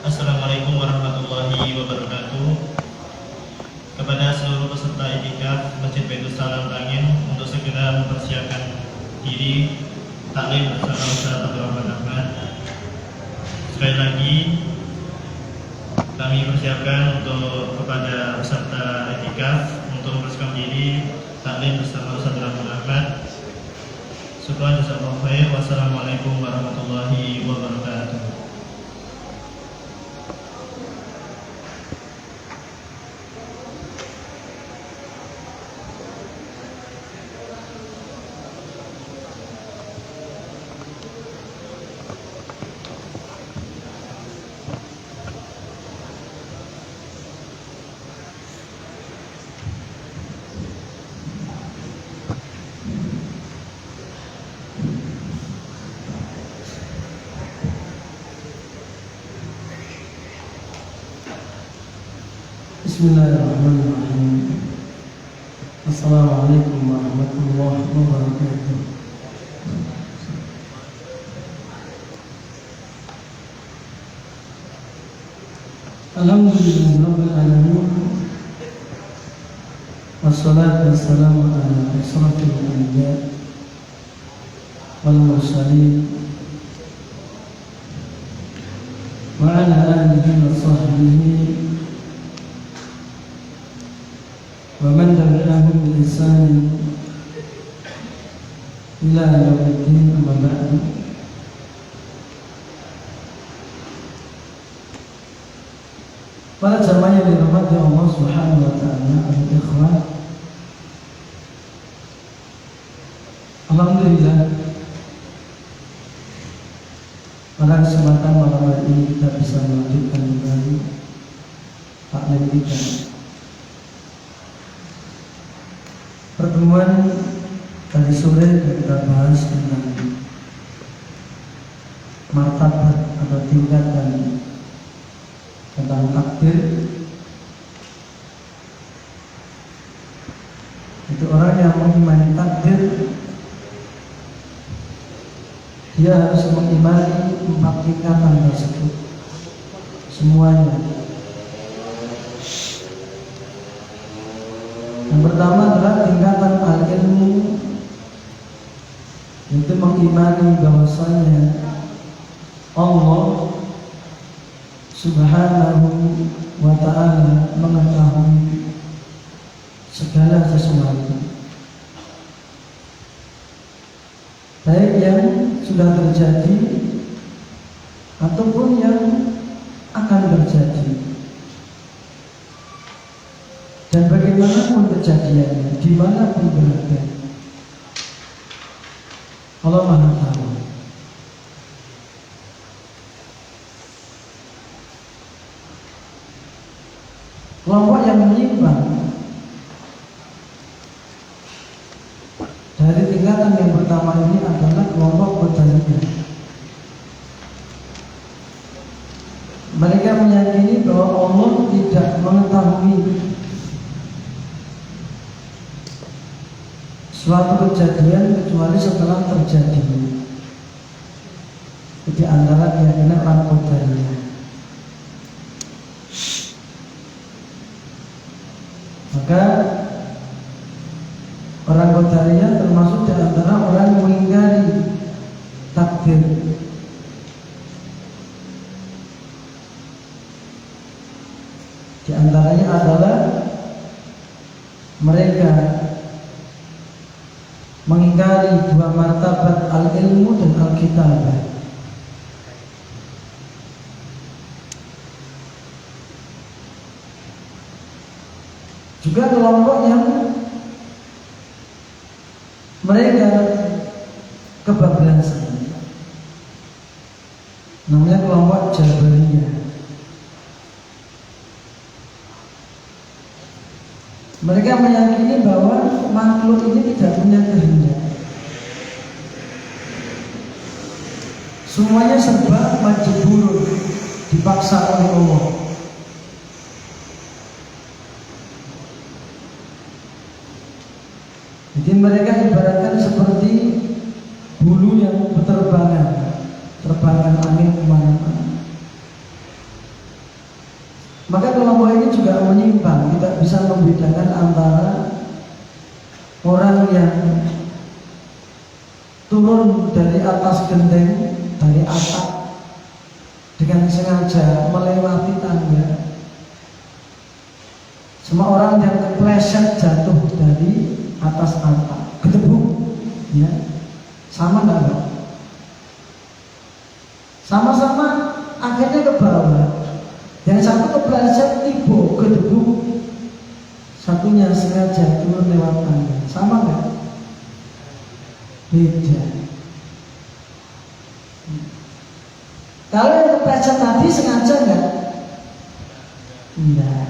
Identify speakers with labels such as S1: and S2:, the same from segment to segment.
S1: Assalamualaikum warahmatullahi wabarakatuh. Kepada seluruh peserta itikaf Masjid Baitul Salam Tangin untuk segera mempersiapkan diri taklim bersama Ustaz Abdurrahman Ahmad. Sekali lagi kami persiapkan untuk kepada peserta itikaf untuk mempersiapkan diri taklim bersama Ustaz Abdurrahman Ahmad. Syukran jazakallahu khair. Wassalamualaikum warahmatullahi wabarakatuh.
S2: Bismillahirrahmanirrahim. Assalamualaikum warahmatullahi wabarakatuh. Alhamdulillahirabbil alamin. Wassalatu wassalamu ala asyrafil anbiya wal mursalin wa ala alihi wa sahbihi wa man tabi'ahum bi ihsan ila yaumiddin, amma ba'd. Para jamaah yang dirahmati Allah Subhanahu wa taala, al-ikhwan, alhamdulillah pada kesempatan malam hari ini kita bisa melanjutkan kembali taklim kita. Pertemuan tadi sore kita bahas tentang martabat atau tingkatan tentang takdir. Itu orang yang mengimani takdir dia harus mengimani 4 tingkatan tersebut semuanya. Yang pertama adalah tingkatan al-ilmu, yaitu mengimani bahwasanya Allah Subhanahu wa ta'ala mengetahui segala sesuatu, baik yang sudah terjadi ataupun yang akan terjadi, dan bagaimanapun kejadiannya, dimanapun berada, Allah Maha Tahu. Kelompok yang menyimpang dari tingkatan yang pertama ini adalah kelompok Qadariyah. Mereka meyakini bahwa Allah tidak mengetahui suatu kejadian kecuali setelah terjadi. Di antara keyakinan orang Qadariyah. Maka orang Qadariyah termasuk di antara orang yang mengingkari takdir. Di antaranya adalah mereka mengingkari 2 martabat al-ilmu dan al-kitabah. Juga kelompok yang mereka kebablasan, namanya kelompok Jabariyah. Mereka meyakini bahwa makhluk ini tidak punya kehendak, semuanya serba majbur, dipaksa oleh Allah. Jadi mereka ibaratkan seperti bulu yang berterbangan, terbangan angin kemana-mana. Maka kelompok ini juga menyimpang, tidak bisa membedakan antara orang yang turun dari atas genteng, dari atap dengan sengaja melewati tangga, sama orang yang kepleset jatuh dari atas atap, gedebuk, ya, sama nggak? Sama-sama akhirnya ke bawah. Yang satu kepleset tiba gedebuk, satunya sengaja turun lewat tangga, sama nggak? Beda. Kalau yang kepleset tadi sengaja nggak? Enggak.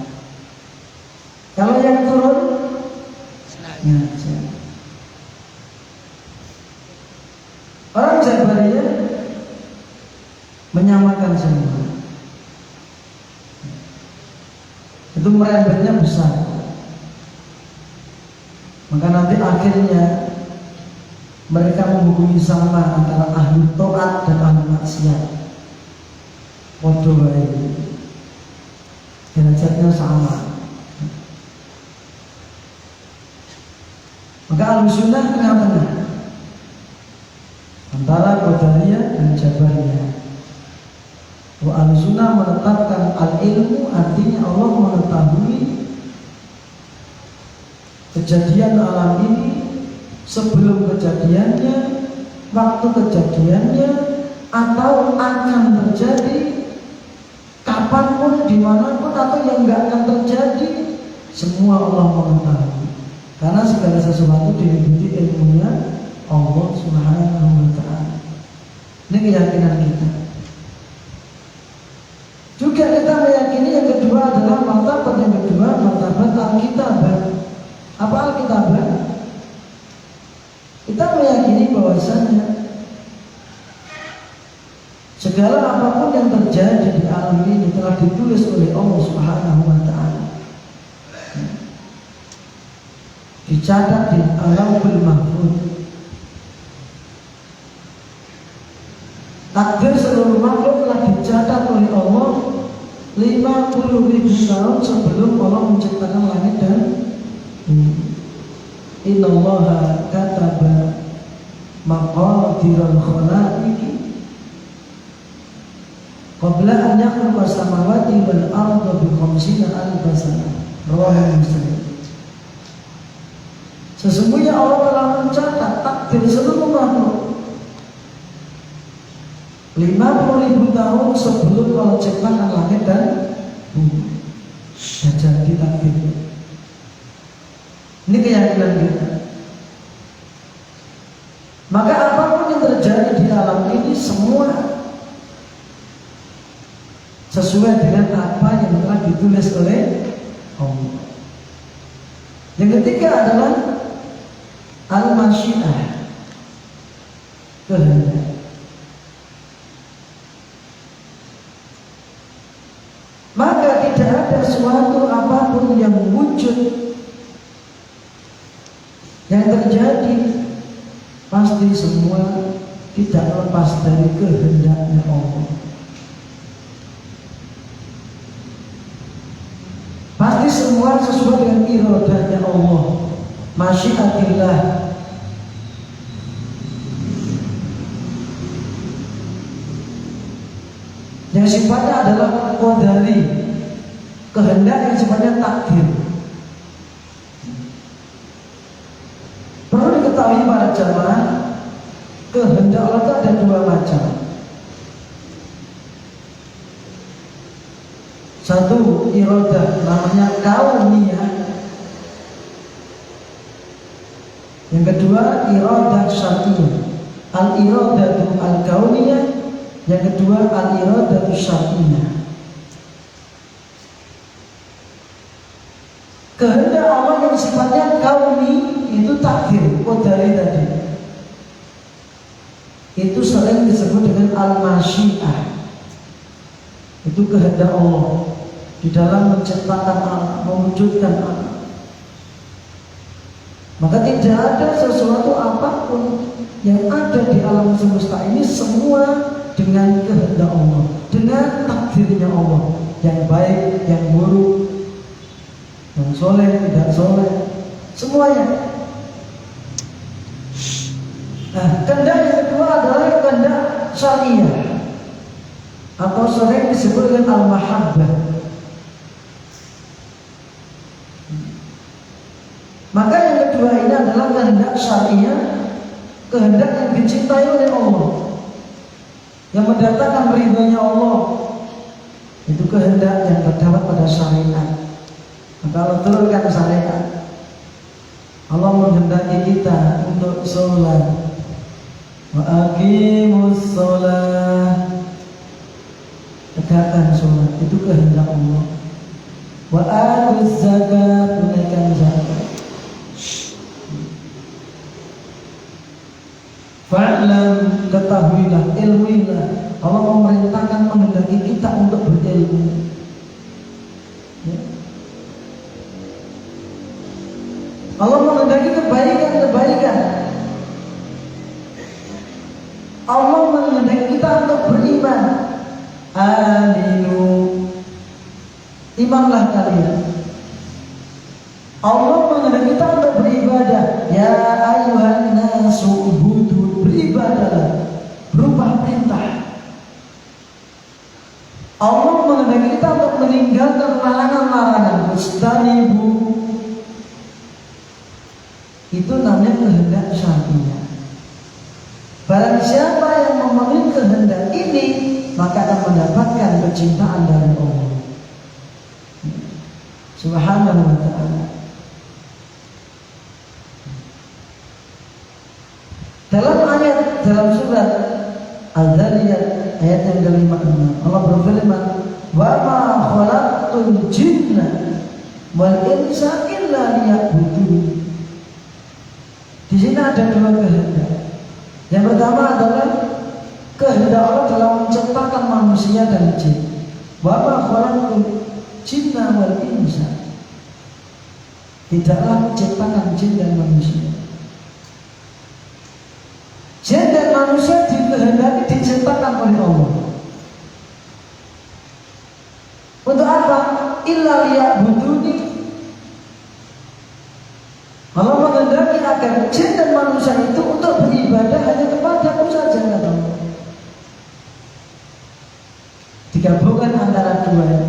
S2: Kalau yang turun sengaja. Orang Jabariyah menyamakan semua. Itu merembetnya besar. Maka nanti akhirnya mereka menghukumi sama antara ahli taat dan ahli maksiat. Padha wae. Derajatnya sama. Maka Ahlussunnah tengah-tengah antara Qadariyah dan Jabariyah. Ahlussunnah menetapkan al-ilmu, artinya Allah mengetahui kejadian alam ini sebelum kejadiannya, waktu kejadiannya, atau akan terjadi kapanpun, dimanapun, atau yang nggak akan terjadi, semua Allah mengetahui. Karena segala sesuatu diliputi ilmunya Allah Subhanahu wa ta'ala. Ini keyakinan kita. Juga kita meyakini yang kedua adalah martabat yang kedua, martabat Alkitabah. Apa Alkitabah? Kita meyakini bahwasanya segala apapun yang terjadi di alam ini telah ditulis oleh Allah Subhanahu wa ta'ala, dicatat di Lauhul Mahfuz. 50.000 tahun sebelum Allah menciptakan langit dan bumi. Innallaha kataba maqadiral khalaiqi qabla an yakhluqa as-samawati wal arda bi 50,000 sanah. Rawahu Muslim. Sesungguhnya Allah telah mencatat takdir seluruh makhluk 50.000 tahun sebelum Allah ciptakan langit dan bumi. Sudah jadi takdir. Ini keyakinan kita. Maka apapun yang terjadi di alam ini semua sesuai dengan apa yang telah ditulis oleh Allah. Yang ketiga adalah al-masyiah, kehendak. Maka tidak ada suatu apapun yang wujud yang terjadi pasti semua tidak lepas dari kehendaknya Allah. Pasti semua sesuai dengan iradahnya Allah, masyiatillah. Yang sifatnya adalah qadari, kehendak yang sifatnya takdir. Perlu diketahui para jamaah, kehendak Allah itu ada dua macam. Satu iradah, namanya kauniyah. Yang kedua iradah syar'iyah. Al-iradatu al-kauniyah. Yang kedua al-iradatu syar'iyah. Kehendak Allah yang sifatnya kauni itu takdir, qadari tadi. Itu sering disebut dengan al-masyiah. Itu kehendak Allah di dalam menciptakan alam, mewujudkan alam. Maka tidak ada sesuatu apapun yang ada di alam semesta ini semua dengan kehendak Allah, dengan takdirnya Allah, yang baik, yang buruk, yang soleh, tidak soleh, semuanya. Nah, kehendak yang kedua adalah kehendak syariah atau sering disebut dengan al-mahabbah. Maka yang kedua ini adalah kehendak syariah, kehendak yang dicintai oleh Allah, yang mendatangkan ridhonya Allah. Itu kehendak yang terdapat pada syariat. Maka Allah turunkan syariat. Allah menghendaki kita untuk sholat. Wa aqimus sholat, tegakkan sholat, itu kehendak Allah. Wa atuz zakat, tunaikan zakat. Fa'lam, ketahuilah, ilmuilah. Allah memerintahkan, menghendaki kita untuk berilmu. Ya. Allah menghendaki kebaikan. Allah menghendaki kita untuk beriman. Aminu, imanlah kalian. Allah menghendaki kita untuk beribadah. Ya ayyuhan nasu ubudu, beribadahlah, berupa perintah. Allah menghendaki kita untuk meninggalkan larangan-larangan. Mustanibu, itu namanya kehendak syariah. Barang siapa yang memenuhi kehendak ini, maka akan mendapatkan kecintaan dari Allah Subhanahu wa ta'ala. Dalam surat Al-Zariyat ayat yang ke-56, Allah berfirman, "Wa ma khalaqtul jinna wal insa illa liya'budun." Di sini ada dua kehendak. Yang pertama adalah kehendak Allah dalam menciptakan manusia dan jin. Wa ma khalaqtul jinna wal insa, tidaklah menciptakan jin dan manusia. Jin dan manusia dikehendaki diciptakan oleh Allah. Untuk manusia itu untuk beribadah hanya kepada-Mu saja, kata Allah. Digabungkan antara keduanya.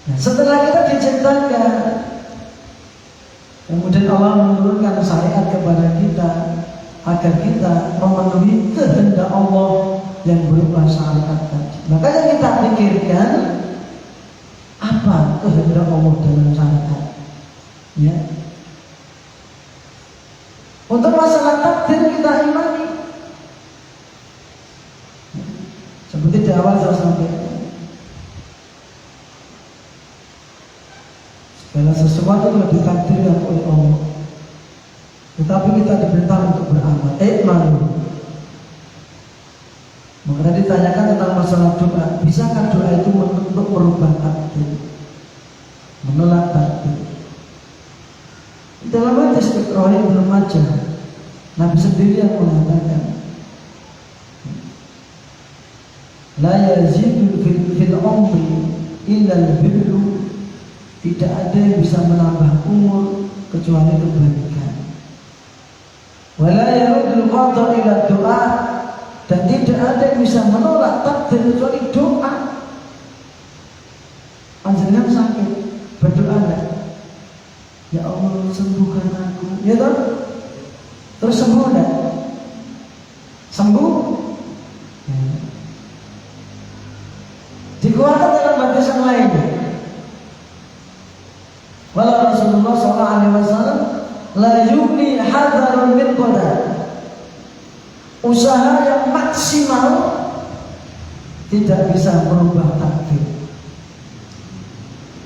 S2: Nah, setelah kita diciptakan, kemudian Allah menurunkan syariat kepada kita agar kita memenuhi kehendak Allah yang berupa syariat tadi. Makanya kita pikirkan apa kehendak Allah dalam syariat. Ya. Untuk masalah takdir kita imani. Seperti di awal saya sampaikan, segala sesuatu yang ditakdirkan oleh Allah. Tetapi kita diperintah untuk beramal. Malu. Maka ditanyakan tentang masalah doa. Bisakah doa itu untuk merubah takdir, menolak takdir? Dalam hadis Ibrahim bin Majah, Nabi sendiri yang mengatakan, la yazidu fil umri illa al-birru. Tidak ada yang bisa menambah umur kecuali kebaikan. Wala yarudul qada ila doa. Dan tidak ada yang bisa menolak takdir kecuali doa. Panjenengan sakit, berdoa enggak? Ya Allah, sembuhkan aku. Ya toh? Terus sembuh enggak? Sembuh? Ya. Dikuatkan dalam hadis yang lain. Wala Rasulullah SAW la yugni hadarun min qadar. Usaha yang maksimal tidak bisa merubah takdir.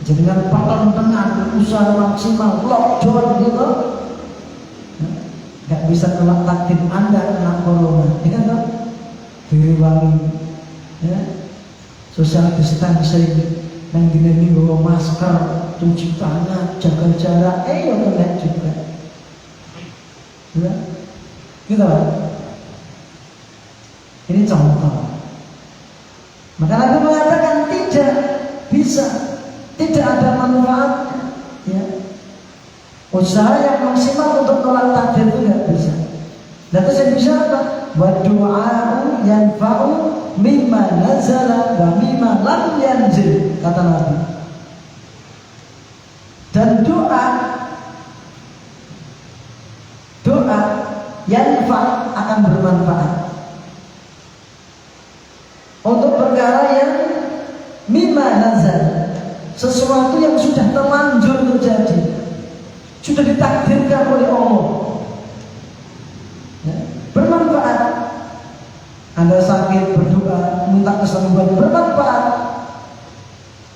S2: Jadi dengan papan tengah usaha maksimal lockdown gitu, nggak bisa nolak takdir Anda kena corona, ya kan? Direwangi, ya, social distancing, yang gini bawa masker, cuci tangan, jaga jarak, ya kena juga, ya, gitu kan? Ini contoh. Maka Nabi mengatakan tidak bisa, tidak ada manfaatnya. Ya. Usaha yang maksimal untuk tolak takdir itu tidak bisa. Dan terus yang bisa apa? Wa du'a'u yanfa'u mimma nazala wa mimma lam yanzil, kata Nabi. Dan doa yanfa' akan bermanfaat untuk perkara yang mimma nazal, sesuatu yang sudah terlanjur terjadi, sudah ditakdirkan oleh Allah, ya, bermanfaat. Anda sakit, berdoa minta kesembuhan, bermanfaat.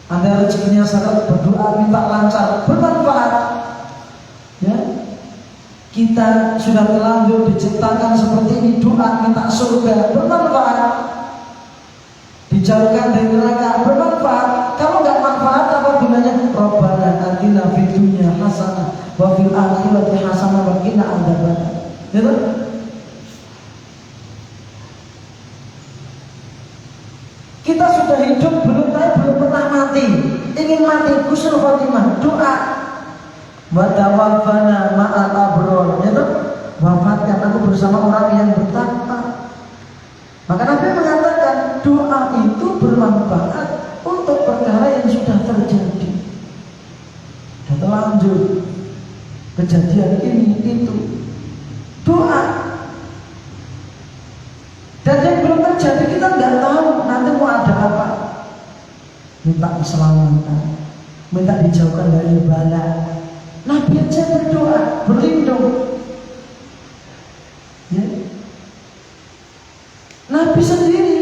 S2: Anda rezekinya sangat, berdoa minta lancar, bermanfaat. Ya, kita sudah terlanjur diciptakan seperti ini, doa minta surga, bermanfaat. Dijauhkan dari neraka, bermanfaat. Kalau nggak manfaat, apa gunanya? Rabbana atina fid dunya hasanah wa fil akhirati hasanah wa qina adzabannar. Gitu? Kita sudah hidup belum pernah mati. Ingin mati, husnul khotimah, doa. Wa tawaffana ma'al abrar. Gitu? Wafatkan aku bersama orang yang bertakwa. Maka Nabi mengatakan doa itu bermanfaat untuk perkara yang sudah terjadi, sudah terlanjur kejadian ini itu. Doa. Dan yang belum terjadi kita nggak tahu nanti mau ada apa. Minta keselamatan, minta dijauhkan dari bala. Nabi aja berdoa, berlindung. Ya. Nabi sendiri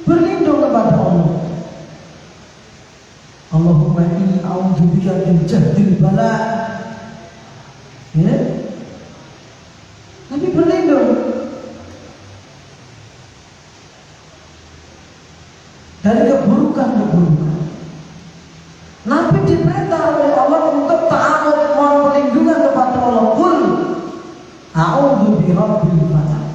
S2: berlindung kepada Allah. Allahumma inni a'udzubika min jahdil bala. Ya. Nabi berlindung dari keburukan-keburukan. Nabi diperintah oleh Allah untuk ta'awud, mohon perlindungan kepada Allah. Qul a'udzu birabbil falaq.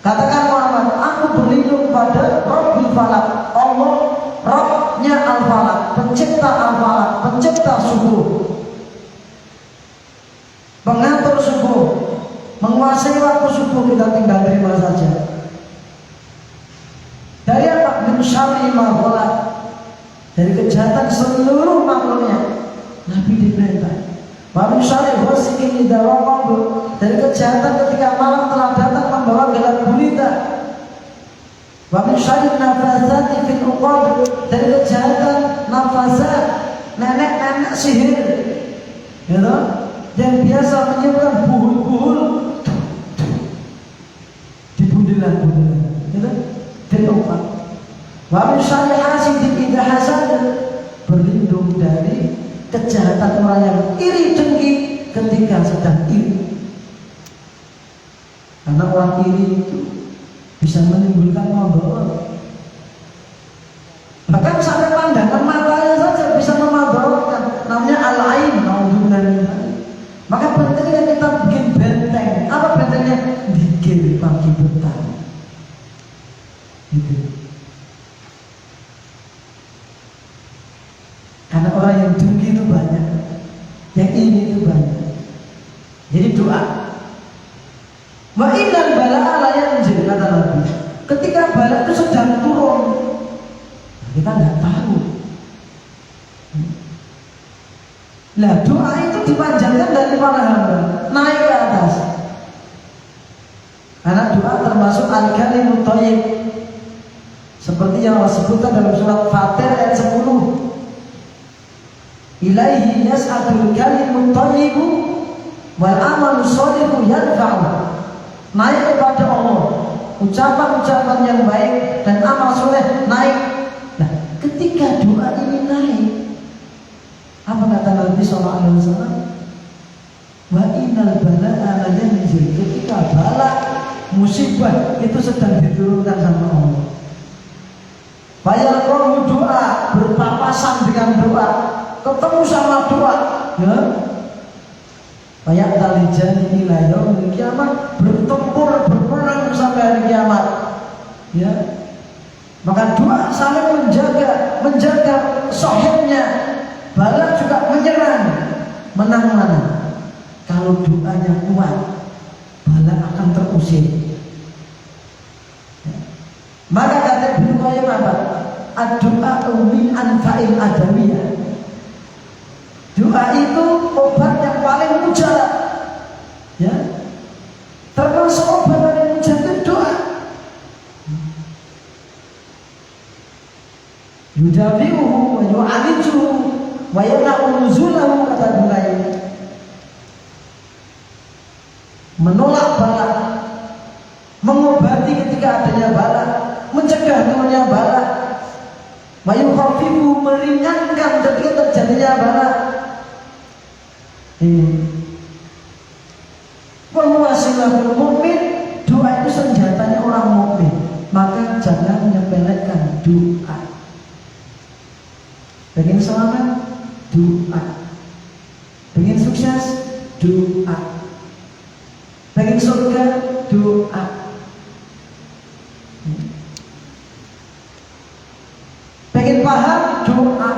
S2: Katakan Muhammad, aku berlindung kepada Rabbil Falaq. Allah, Rabbnya Al-Falaq, pencipta Al-Falaq, pencipta subuh. pengatur subuh, menguasai waktu subuh, kita tinggal terima saja. Dari apa? Min syarri ma khalaq, dari kejahatan seluruh makhluknya. Nabi diperintah. Wa min syarri ghasiqin idza waqab, dari kejahatan ketika malam telah datang membawa gelap gulita. Wa min syarri nafasati fil uqad, dari kejahatan nafasat, nenek-nenek sihir, gitu, yang biasa menyebar buhul-buhul di bundelan-bundelan, gitu, fil uqad. Wa min syarri hasidin idza hasad, berlindung dari kejahatan orang yang iri dengki ketika sedang iri. Karena orang iri itu bisa menimbulkan mudarat. Bahkan sampai pandangan matanya saja bisa memudaratkan. Namanya al-ain, naudzubillah. Maka pentingnya kita bikin benteng. Apa bentengnya? Dikir pagi petang. Gitu. Karena orang yang dengki itu banyak, yang ini itu banyak. Jadi doa. Wa innal balaa la yanzil, kata Nabi. Ketika bala itu sedang turun, kita nggak tahu. Nah, doa itu dipanjangkan dari para hamba, naik ke atas. Karena doa termasuk al-kalimut thayyib. Seperti yang Allah sebutkan dalam surat Fatir ayat 10. Ilaihi yas'adul kalimut thayyibu wal amalu sholihu yarfa'u. Naik kepada Allah, ucapan-ucapan yang baik dan amal soleh naik. Nah, ketika doa ini naik, apa kata Nabi SAW? Wa innal balaa la yanzil, ketika bala musibah itu sedang diturunkan sama Allah. Bayar kamu doa, berpapasan dengan doa, ketemu sama doa, ya. Kayak talijani ila yaumil kiamat, bertempur berperang sampai hari kiamat, ya. Maka doa saling menjaga sahibnya. Bala juga menyerang, menang mana? Kalau doanya kuat, bala akan terusir. Ya. Maka kata Ibnu Qayyim apa? Ad-du'a min anfa'il adawiyah. Doa itu obat yang paling mujarab, ya. Termasuk obat paling mujarab itu doa. Yudafi'uhu wa yu'alijuhu wa yamna'u nuzulahu, kata Ibnu. Menolak bala, mengobati ketika adanya bala, mencegah turunnya bala, wa yukhaffifu, meringankan ketika terjadinya bala. Wasilatul mukmin, doa itu senjatanya orang mukmin. Maka jangan menyepelekan doa. Pengen selamat, doa. Pengen sukses, doa. Pengen surga, doa. Pengen paham, doa.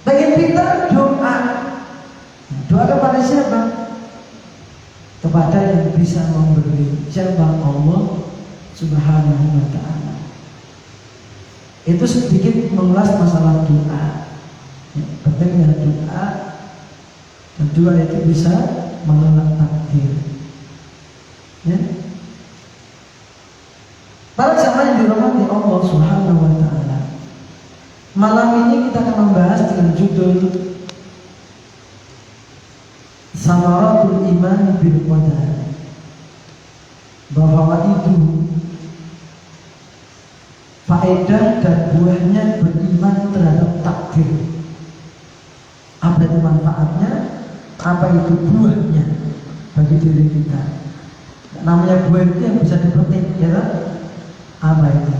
S2: Pengen pintar, doa. Doa kepada siapa? Kepada yang bisa memberi. Siapa? Allah Subhanahu wa ta'ala. Itu sedikit mengulas masalah doa. Pentingnya doa. Dan doa itu bisa menolak takdir. Ya. Para jamaah yang dirahmati Allah Subhanahu wa ta'ala, malam ini kita akan membahas dengan judul Samaratul Iman bil Qadar, bahwa itu faedah dan buahnya beriman terhadap takdir. Apa itu manfaatnya? Apa itu buahnya bagi diri kita? Namanya buah itu yang bisa dipetik, ya. Apa itu?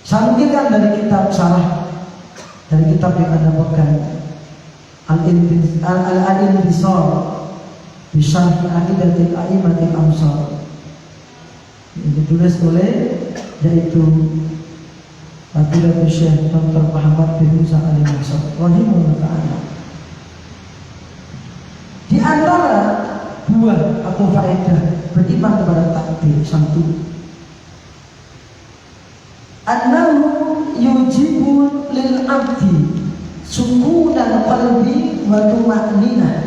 S2: Saya mungkinkan dari kitab syarah, dari kitab yang Anda pegang, Al-Intisar bi Syarh Aqidatil A'immatil Amsar, yang ditulis oleh yaitu Fadilatul Syekh Dr. Muhammad bin Musa Al-Masad rahimahullah ta'ala. Di antara buah atau faedah beriman kepada takdir satu, annahu yujibu lil abdi sukunan qalbi wa tuma'ninah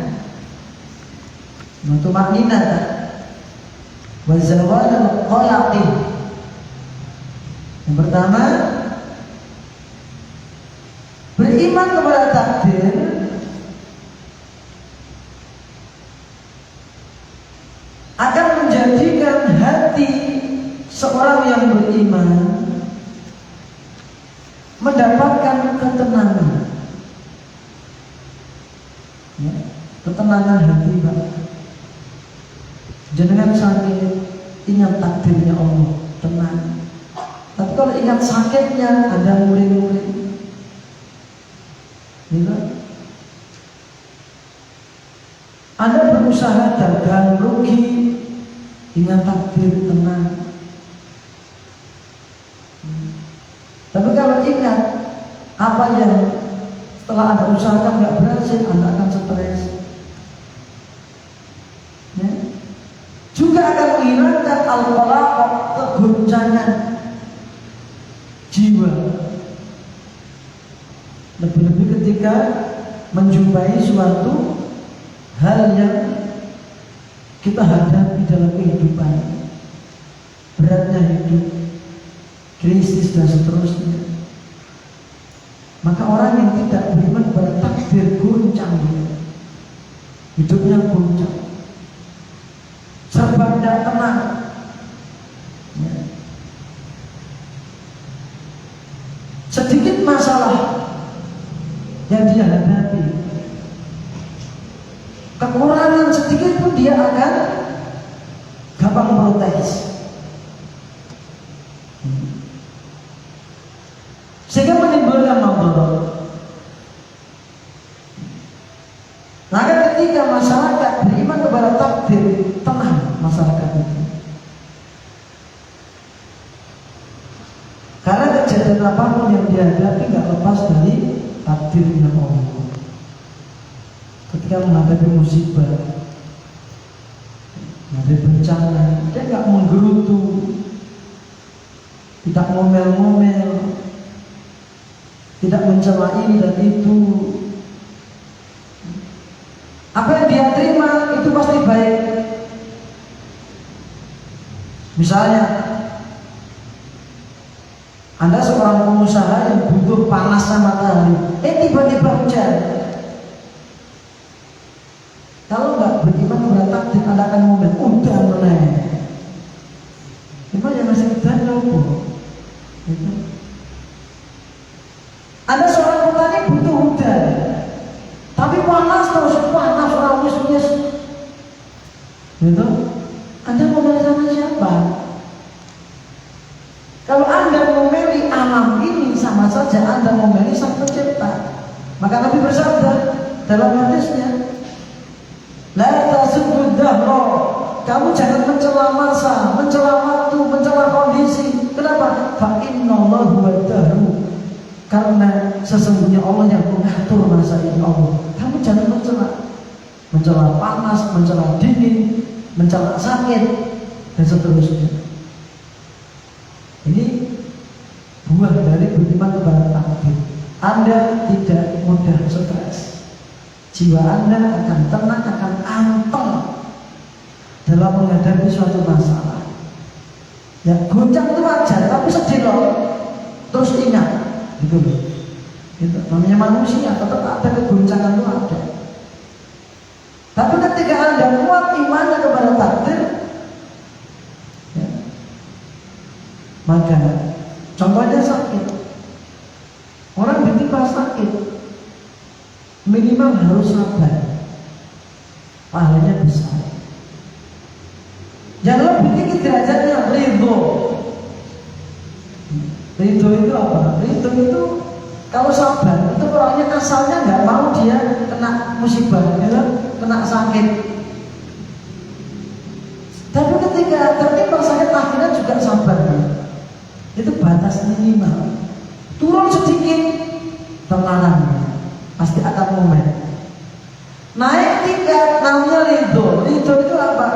S2: wa zawalul qalaqi. Yang pertama, beriman kepada takdir akan menjadikan hati seorang yang beriman mendapatkan ketenangan, ya, ketenangan hati, Pak. Jenengan sakit, ingat takdirnya Allah, tenang. Tapi kalau ingat sakitnya, Anda murid-murid, gitu. Anda berusaha dagang rugi, ingat takdir, tenang. Tapi kalau ingat apa yang setelah Anda usahakan nggak berhasil, Anda akan stres. Ya. Juga akan menghilangkan al-qalaq, kegoncangan jiwa. Lebih-lebih ketika menjumpai suatu hal yang kita hadapi dalam kehidupan, beratnya hidup, krisis dan seterusnya. Maka orang yang tidak beriman kepada takdir goncang, hidupnya goncang, serba tidak tenang, ya. Sedikit masalah yang dia hadapi, kekurangan sedikit pun dia akan gampang protes, sehingga menimbulkan masalah. Maka ketika masyarakat beriman kepada takdir, tenang masyarakat itu. Karena kejadian apapun yang dihadapi nggak lepas dari takdirnya Allah. Ketika menghadapi musibah, menghadapi bencana, dia nggak menggerutu, tidak ngomel-ngomel, tidak mencela ini dan itu. Apa yang dia terima itu pasti baik. Misalnya, Anda seorang pengusaha yang butuh panasnya matahari, tiba-tiba hujan. Kalau nggak beriman kepada takdir, Anda akan ngomel, udah meneng. Cuma yang masih kita loh. Ada seorang petani butuh hujan, tapi panas terus, panas rawis-wis. Gitu. Anda ngomel sama siapa? Kalau Anda ngomeli alam ini, sama saja Anda ngomeli Sang Pencipta. Maka Nabi bersabda dalam hadisnya, la tasubbu dahra, kamu jangan mencela masa, mencela waktu, mencela kondisi. Kenapa? Fa innallaha huwad dahru, karena sesungguhnya Allah yang mengatur masa ini. Allah, kamu jangan mencela panas, mencela dingin, mencela sakit dan seterusnya. Ini buah dari beriman kepada takdir. Anda tidak mudah stres, jiwa Anda akan tenang, akan anteng dalam menghadapi suatu masalah. Ya, goncang itu wajar, tapi sedih loh. Terus ingat, gitu loh. Gitu. Namanya manusia, tetap ada kegoncangan itu ada. Tapi ketika Anda kuat imannya kepada takdir, ya, maka contohnya sakit. Orang ditimpa sakit, minimal harus sabar, pahalanya besar. Yang lebih tinggi derajatnya ridho. Ridho itu apa? Ridho itu kalau sabar, itu orangnya asalnya nggak mau dia kena musibah, ya, kena sakit. Tapi ketika tertimpa sakit akhirnya juga sabar, ya. Itu batas minimal. turun sedikit tenangannya pasti akan momen. Naik tingkat namanya ridho. Ridho itu apa?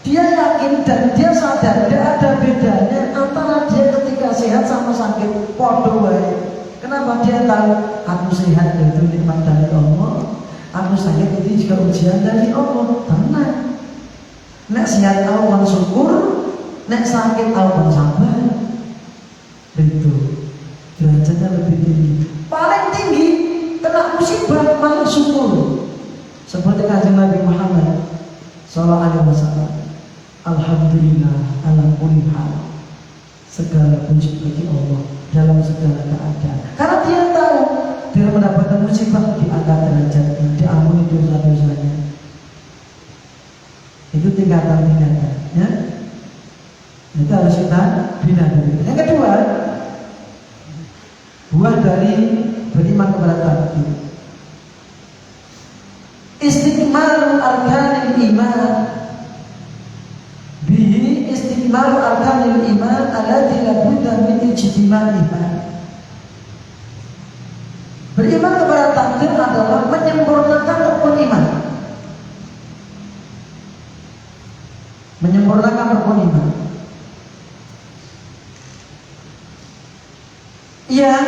S2: Dia yakin dan dia sadar tidak ada bedanya antara dia ketika sehat sama sakit. Podo wae. Kenapa dia tahu aku sehat itu nikmat dari Allah, aku sakit itu juga ujian dari Allah. Tenang. Nek sehat aku bersyukur, nek sakit aku bersabar. Itu derajatnya lebih tinggi. Paling tinggi kena musibah malah syukur. Seperti kanjeng Nabi Muhammad sallallahu alaihi wasallam. Alhamdulillah ala kulli hal. Segala puji bagi Allah dalam segala keadaan. Karena dia tahu dia mendapatkan musibah diangkat derajatnya, diampuni dosa-dosanya. Itu tingkatan-tingkatannya. Itu harus kita bina dulu. Yang kedua, buah dari beriman kepada takdir. Istikmalu arkanil iman. Bihi istikmalu arkanil iman alladzi la budda min ijtimaiha. Beriman kepada takdir adalah menyempurnakan rukun iman. Menyempurnakan rukun iman. Yang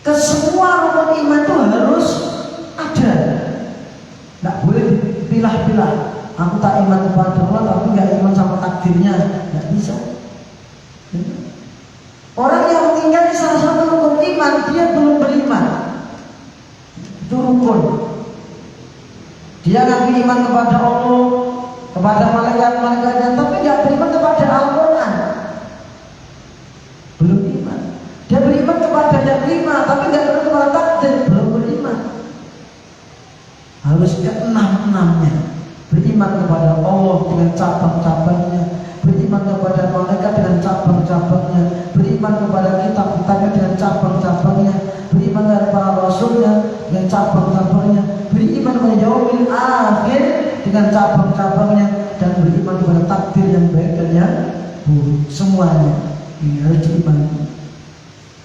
S2: kesemua rukun iman itu harus ada. Tidak boleh dipilah-pilah. Aku tak iman kepada Allah tapi nggak iman sama takdirnya, nggak bisa. Orang yang meninggal di salah satu rukun iman dia belum beriman. Itu rukun. Dia ngaku iman kepada Allah, kepada malaikat-malaikatnya, tapi nggak beriman kepada Al-Quran. Belum iman. Dia beriman kepada yang lima, tapi nggak beriman kepada takdir. Belum beriman. Harus ke-6-6-nya. Beriman kepada Allah dengan cabang-cabangnya, beriman kepada malaikat dengan cabang-cabangnya, beriman kepada kitab-kitabnya dengan cabang-cabangnya, beriman kepada para rasulnya dengan cabang-cabangnya, beriman kepada yaumil akhir dengan cabang-cabangnya, dan beriman kepada takdir yang baik dan yang buruk. Semuanya ini harus diimani.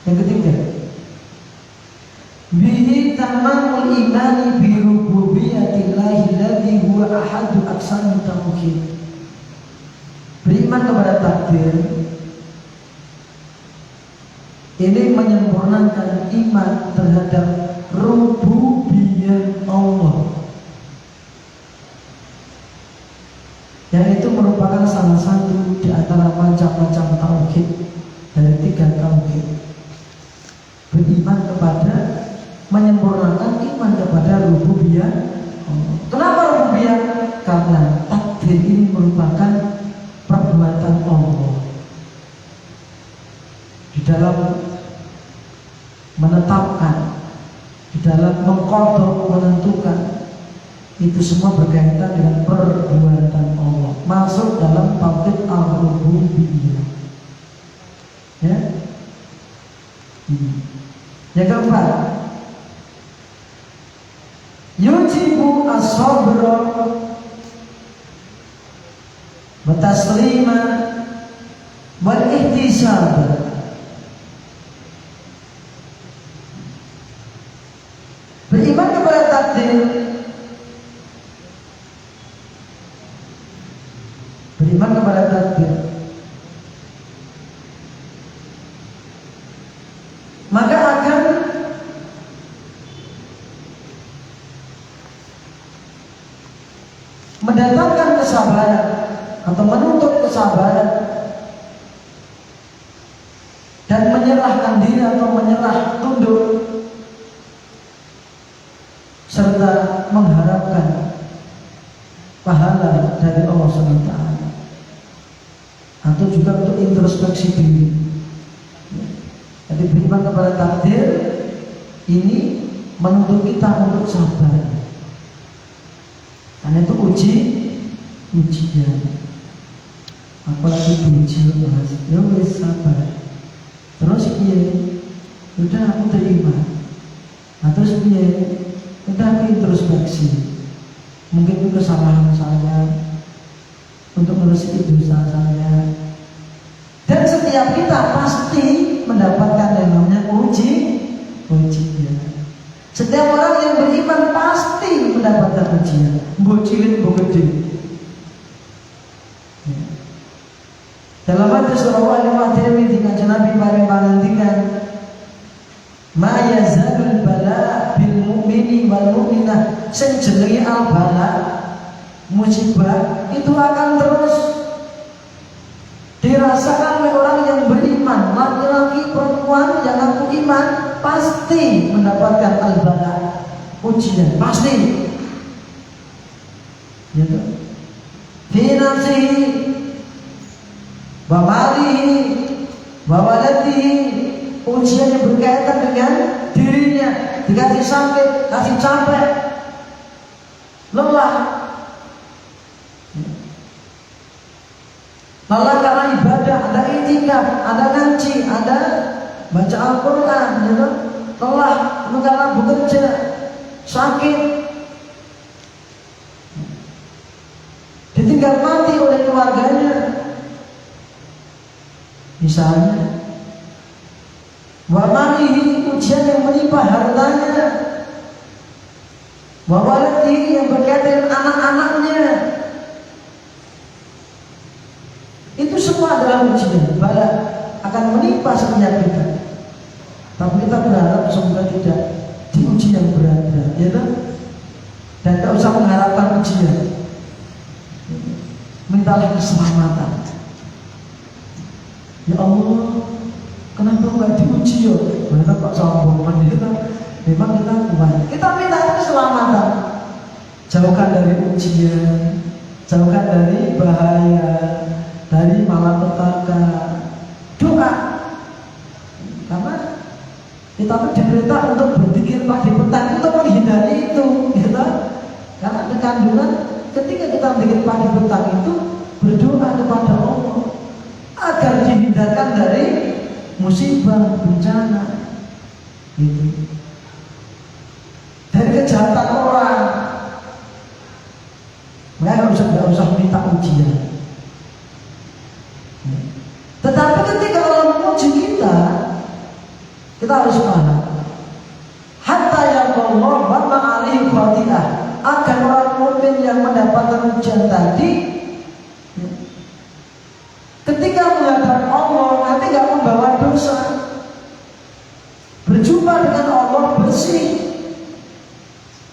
S2: Yang ketiga, bihi tamamul imani bi rububiyyatillahi alladzi huwa ahadu aqsami tauhid. Beriman kepada takdir ini menyempurnakan iman terhadap rububiyah Allah, yang itu merupakan salah satu di antara macam-macam tauhid dari 3 tauhid. Beriman kepada, menyempurnakan iman kepada rububiyah Allah. Kenapa rububiyah? Karena takdir ini merupakan perbuatan Allah di dalam menetapkan, di dalam mengqadar, menentukan. Itu semua berkaitan dengan perbuatan Allah, masuk dalam tauhid ar-rububiyah. Ya. Yang keempat, yujibu as-sabra wa taslima wal ihtisab. Beriman kepada takdir, beriman kepada takdir, maka akan mendatangkan kesabaran atau menuntut kesabaran dan menyerahkan diri atau menyerah tunduk serta mengharapkan pahala dari Allah SWT, atau juga untuk introspeksi diri. Jadi beriman kepada takdir ini menuntut kita untuk sabar, karena itu ujian. Apalagi diuji mas, ya wes sabar. Terus udah aku terima. Nah terus udah aku introspeksi. Mungkin itu kesalahan saya, untuk meresiki dosa saya. Dan setiap kita pasti mendapatkan yang namanya ujian. Setiap orang yang beriman pasti mendapatkan ujian, mbok cilik mbok gede. Dalam hadis riwayat Tirmidzi kanjeng Nabi paring pangandikan, "Ma yazalul bala bil mu'mini wal mu'minah." Sing jenenge al bala, musibah itu akan terus dirasakan oleh orang yang beriman, laki-laki perempuan yang ngaku iman pasti mendapatkan al-bala, ujian, pasti. Ya kan? Fi nafsihi wa malihi wa waladihi, ujian yang berkaitan dengan dirinya, dikasih sakit, kasih capek, lelah. Lelah karena ibadah, ada itikaf, ada ngaji, ada baca Al-Quran, gitu. Lelah karena bekerja, sakit, ditinggal mati oleh keluarganya, misalnya. Wa malihi, ujian yang menimpa hartanya. Wa waladihi, yang berkaitan dengan anak-anaknya. Itu semua adalah ujian, bala akan menimpa setiap kita. Tapi kita berharap semoga tidak diuji yang berat-berat, ya kan? Dan tidak usah mengharapkan ujian. Mintalah keselamatan. Ya Allah, kenapa nggak diuji ya? Mereka kok sombong kita? Memang kita kuat. Kita minta keselamatan. Jauhkan dari ujian, jauhkan dari bahaya, dari malapetaka. Doa. Karena kita diperintah untuk berzikir pagi petang untuk menghindari itu, gitu. Karena ada kandungan ketika kita berzikir pagi petang itu berdoa kepada Allah agar dihindarkan dari musibah, bencana, gitu. Dari kejahatan orang. Mereka nggak usah minta ujian. Tetapi ketika Allah menguji kita harus paham. Hatta ya Allah wa ma'alihi khati'ah, agar orang mukmin yang mendapatkan ujian tadi ketika menghadap Allah nanti gak membawa dosa, berjumpa dengan Allah bersih.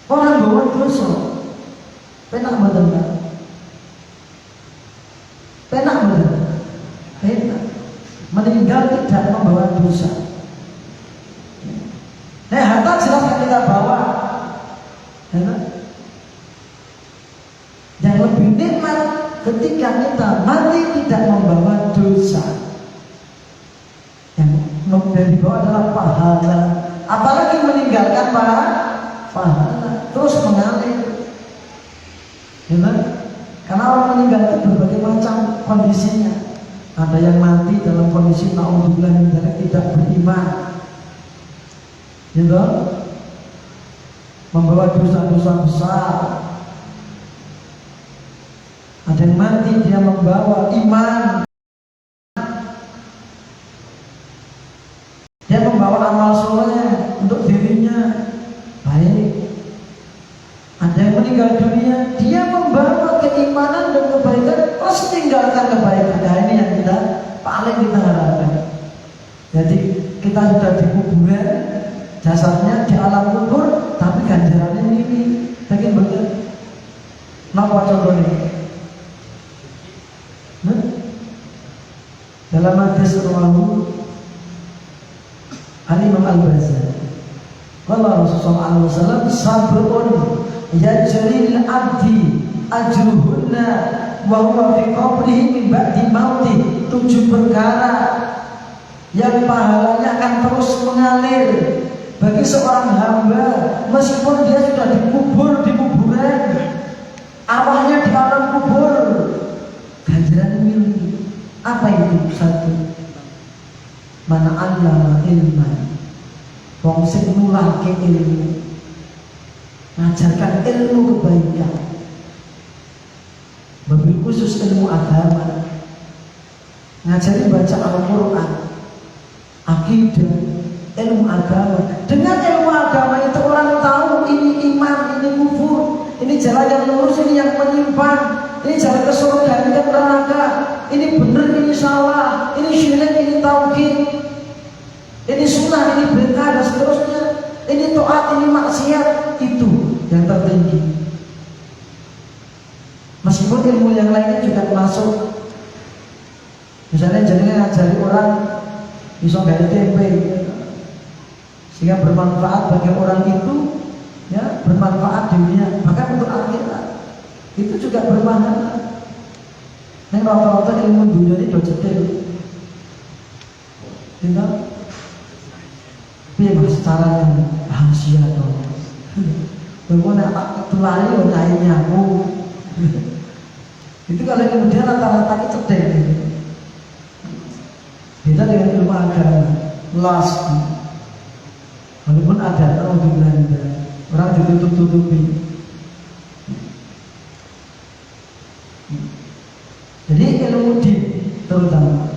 S2: Orang bawa dosa penak betul, penak betul, penak. Meninggal tidak membawa dosa. Nah, harta jelas yang kita bawa, ya. Yang lebih nikmat ketika kita mati tidak membawa dosa. Yang dari bawah adalah pahala. Apalagi meninggalkan pahala terus mengalir, ya. Karena orang meninggal itu berbagai macam kondisinya. Ada yang mati dalam kondisi naudzubillah min dzalik tidak beriman, gitu, membawa dosa-dosa besar. Ada yang mati dia membawa iman, dia membawa amal soleh untuk dirinya baik. Ada yang meninggal dunia dia membawa keimanan dan kebaikan terus tinggalkan kebaikan. Nah, ini yang kita paling kita harapkan. Jadi kita sudah di kuburan, jasadnya di alam kubur, tapi ganjarannya ini bagian bagian. Napa contohnya? Dalam hadis rawahu Al-Imam Al-Bazzar, qala Rasulullah sallallahu alaihi wasallam, sabrun yajril abdi ajruhunna wa huwa fi qabrihi min ba'di mauti. 7 perkara yang pahalanya akan terus mengalir bagi seorang hamba meskipun dia sudah dikubur di kuburan, arwahnya di alam kubur. Ganjaran miliki apa itu? 1, mana allama ilman, wong sing nulake ilmu, ngajarkan ilmu kebaikan, wabil khusus ilmu agama, ngajari baca Al-Quran, akidah, ilmu agama. Dengan ilmu agama itu orang tahu ini iman, ini kufur, ini jalan yang lurus, ini yang menyimpang, ini jalan ke surga, ini ke neraka, ini benar, ini salah, ini syirik, ini tauhid, ini sunnah, ini bid'ah dan seterusnya, ini taat, ini maksiat. Itu yang tertinggi. Meskipun ilmu yang lainnya juga masuk. Misalnya jadi ngajari orang bisa gaya tempe, sehingga bermanfaat bagi orang itu, ya, bermanfaat dunia, bahkan untuk akhirat itu juga bermanfaat. Yang rata-rata ilmu dunia ini do cetil, tinggal bebas caranya rahasia dong. Bagaimana aku tulari nyainya aku. Itu kalau kemudian rata-rata itu cetil. Beda dengan ilmu agama, las. Walaupun ada orang ditutup-tutupi. Jadi ilmu di terutama.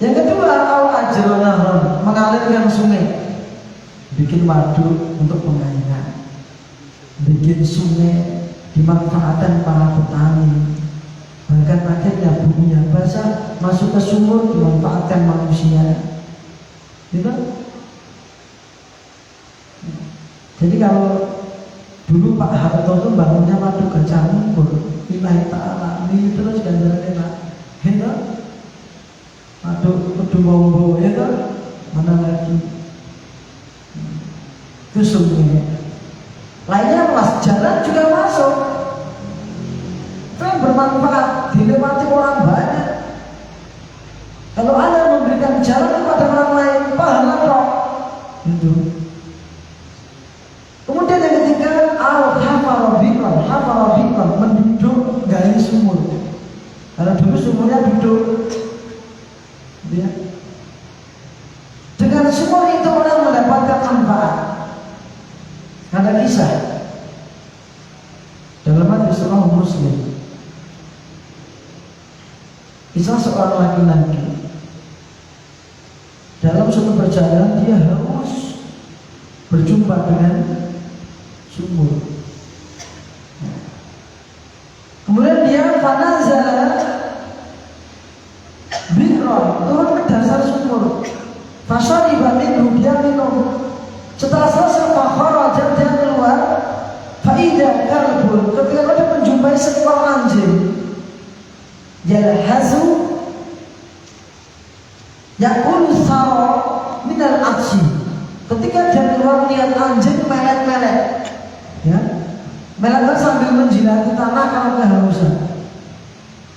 S2: Yang kedua, al-ajronahron, mengalirkan sungai, bikin waduk untuk pengairan, bikin sungai dimanfaatkan para petani. Bahkan akhirnya bumi yang basah masuk ke sumur dimanfaatkan manusia. Gitu? Jadi kalau dulu Pak Harto itu bangunnya waduk Gajah Mungkur, Lillahi ta'ala, ini terus ganjarannya gitu? Waduk Kedungombo, gitu? Mana lagi? Itu sungai. Lainnya kelas jalan juga masuk. Itu yang bermanfaat, dilewati orang banyak. Kalau Anda memberikan jalan kepada orang lain, pahala kok. Itu. Kemudian yang ketiga, al-hafarobikon, menduduk gali sumur. Kalau dulu sumurnya duduk, ya. Dengan sumur itu orang mendapatkan manfaat. Ada kisah dalam hadis Sahih Muslim. Kisah seorang laki-laki dalam suatu perjalanan dia harus berjumpa dengan sumur. Kemudian dia fanazala bi'ran, turun ke dasar sumur. Fashariba minhu, dia minum. Setelah selesai fakharaja, dia keluar. Faidah kalbun, ketika dia menjumpai seekor anjing. Yalhazu yakul saro minal aksi. Ketika dia keluar lihat anjing melet-melet, ya, melet sambil menjilati tanah karena kehausan.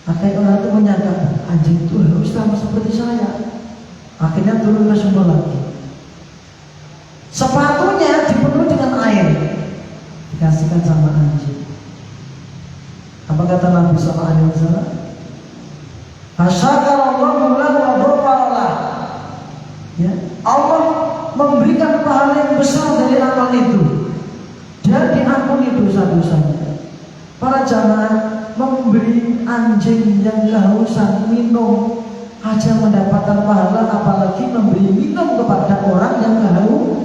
S2: Akhirnya orang itu menyangka anjing itu haus sama seperti saya. Akhirnya turun ke sumur lagi. Sepatunya dipenuhi dengan air, dikasihkan sama anjing. Apa kata Nabi sallallahu alaihi wasallam? Hasyakarallahu lahu wa ghafaralah. Ya, Allah memberikan pahala yang besar dari amal itu dan diampuni dosa-dosanya. Para jamaah, memberi anjing yang kehausan minum aja mendapatkan pahala, apalagi memberi minum kepada orang yang haus.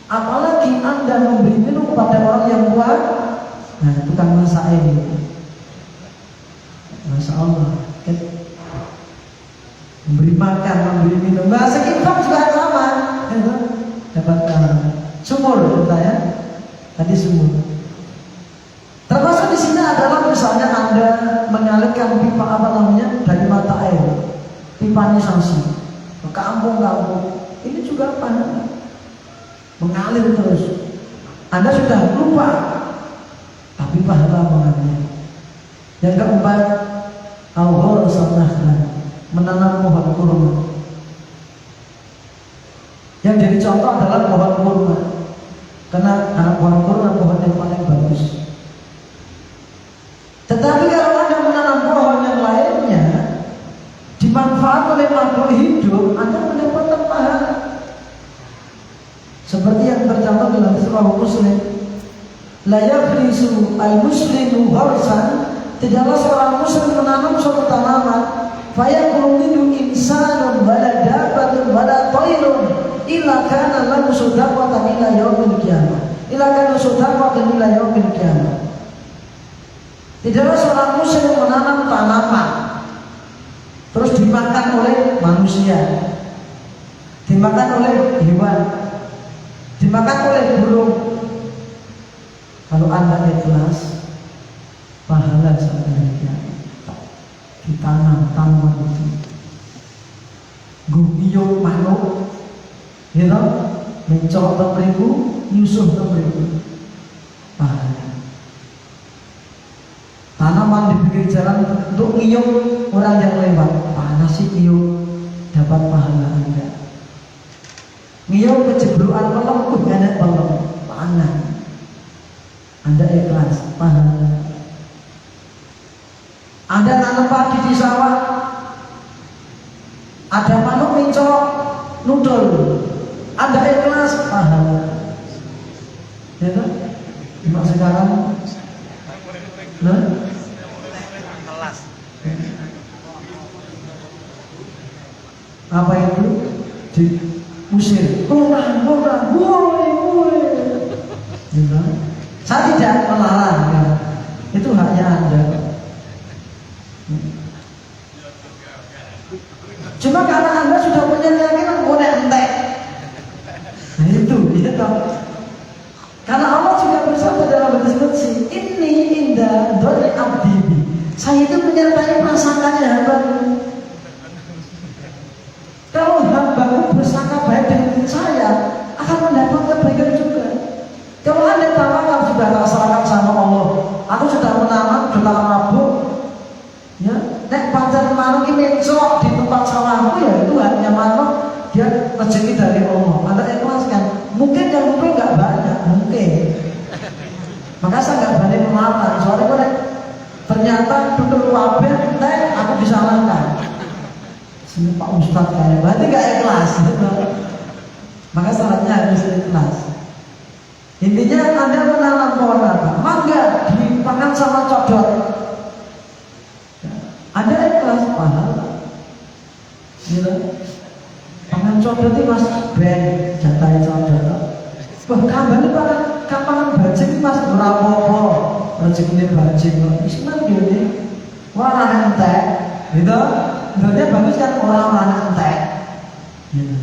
S2: Apalagi Anda memberi minum kepada orang yang kuat. Nah, tukang masak ini, Masya Allah, memberi makan, memberi minum. Bahasa infak juga sama, dapat sumur, kita ya. Tadi sumur. Termasuk di sini adalah misalnya Anda mengalirkan pipa dari mata air, pipanya sanksi, ke kampung-kampung. Ini juga pahala. Mengalir terus. Anda sudah lupa, tapi pahala mengalir. Yang keempat, Allah sanahkan, menanam pohon kurma. Yang jadi contoh adalah pohon kurma, karena pohon kurma pohon yang paling bagus. Tetapi kalau Anda menanam pohon yang lainnya, dimanfaat oleh makhluk hidup, Anda mendapatkan pahala. Seperti yang tercantum dalam Sahih Muslim, la yafrisu al-muslimu harsan, tidaklah seorang muslim menanam suatu tanaman fayaqulu insanun wala dabatun wala tairun illa kana lahu sadaqatan ila yaumil qiyamah. Illa kana sadaqatan ila yaumil qiyamah. Tidaklah seorang muslim menanam tanaman terus dimakan oleh manusia, dimakan oleh hewan, dimakan oleh burung. Kalau Anda ikhlas, pahala saat hari kiamat ditanam tanaman itu. Gumiyo manuk, gitu, mencok temeriku, nyusuh temeriku, pahala. Tanaman di pinggir jalan untuk ngiyup orang yang lewat, panas sih ngiyup, dapat pahala Anda. Ngiyup kecebluan pelem, gak ada pelem, panas. Anda ikhlas, pahala. Anda nanam padi di sawah, ada manuk mencok nudul, Anda ikhlas, pahala. Ya kan? Cuma sekarang, nah, apa itu diusir, pulang, woi. Ya, saya tidak melarang, ya. Itu haknya Anda. Cuma karena Anda sudah punya keyakinan boleh entek. Nah itu, karena Allah juga bersabda dalam hadis qudsi, inni inda dzanni abdi. Saya itu menyertai prasangkanya hambaku. Kalau hambaku bersangka baik dengan saya, akan mendapat kebaikan juga. Kalau Anda tawakal sudah tak serahkan sama Allah, aku sudah menanam, sudah mabuk, ya, nek pacar manuk ini mencok di tempat sawahku, ya itu hanya manuk, dia rezeki dari Allah. Anda ikhlaskan. Mungkin yang mungkin nggak banyak, mungkin. Maka saya nggak berani melarang. Soalnya ternyata tutur wabah, aku disalahkan. Sini Pak Ustadz kayak, berarti nggak ikhlas. Maka syaratnya harus ikhlas. Intinya Anda menanam pohon apa? Mangga dimakan sama codot. Anda ikhlas, pahala. Gitu. Pangan codot itu mas ben jatah codot. Wah kambane kapan bajing mas ora apa-apa. Rezekine bajing kok. Wis men ngene. Ora entek. Gitu. Berarti bagus kan orang entek. Gitu.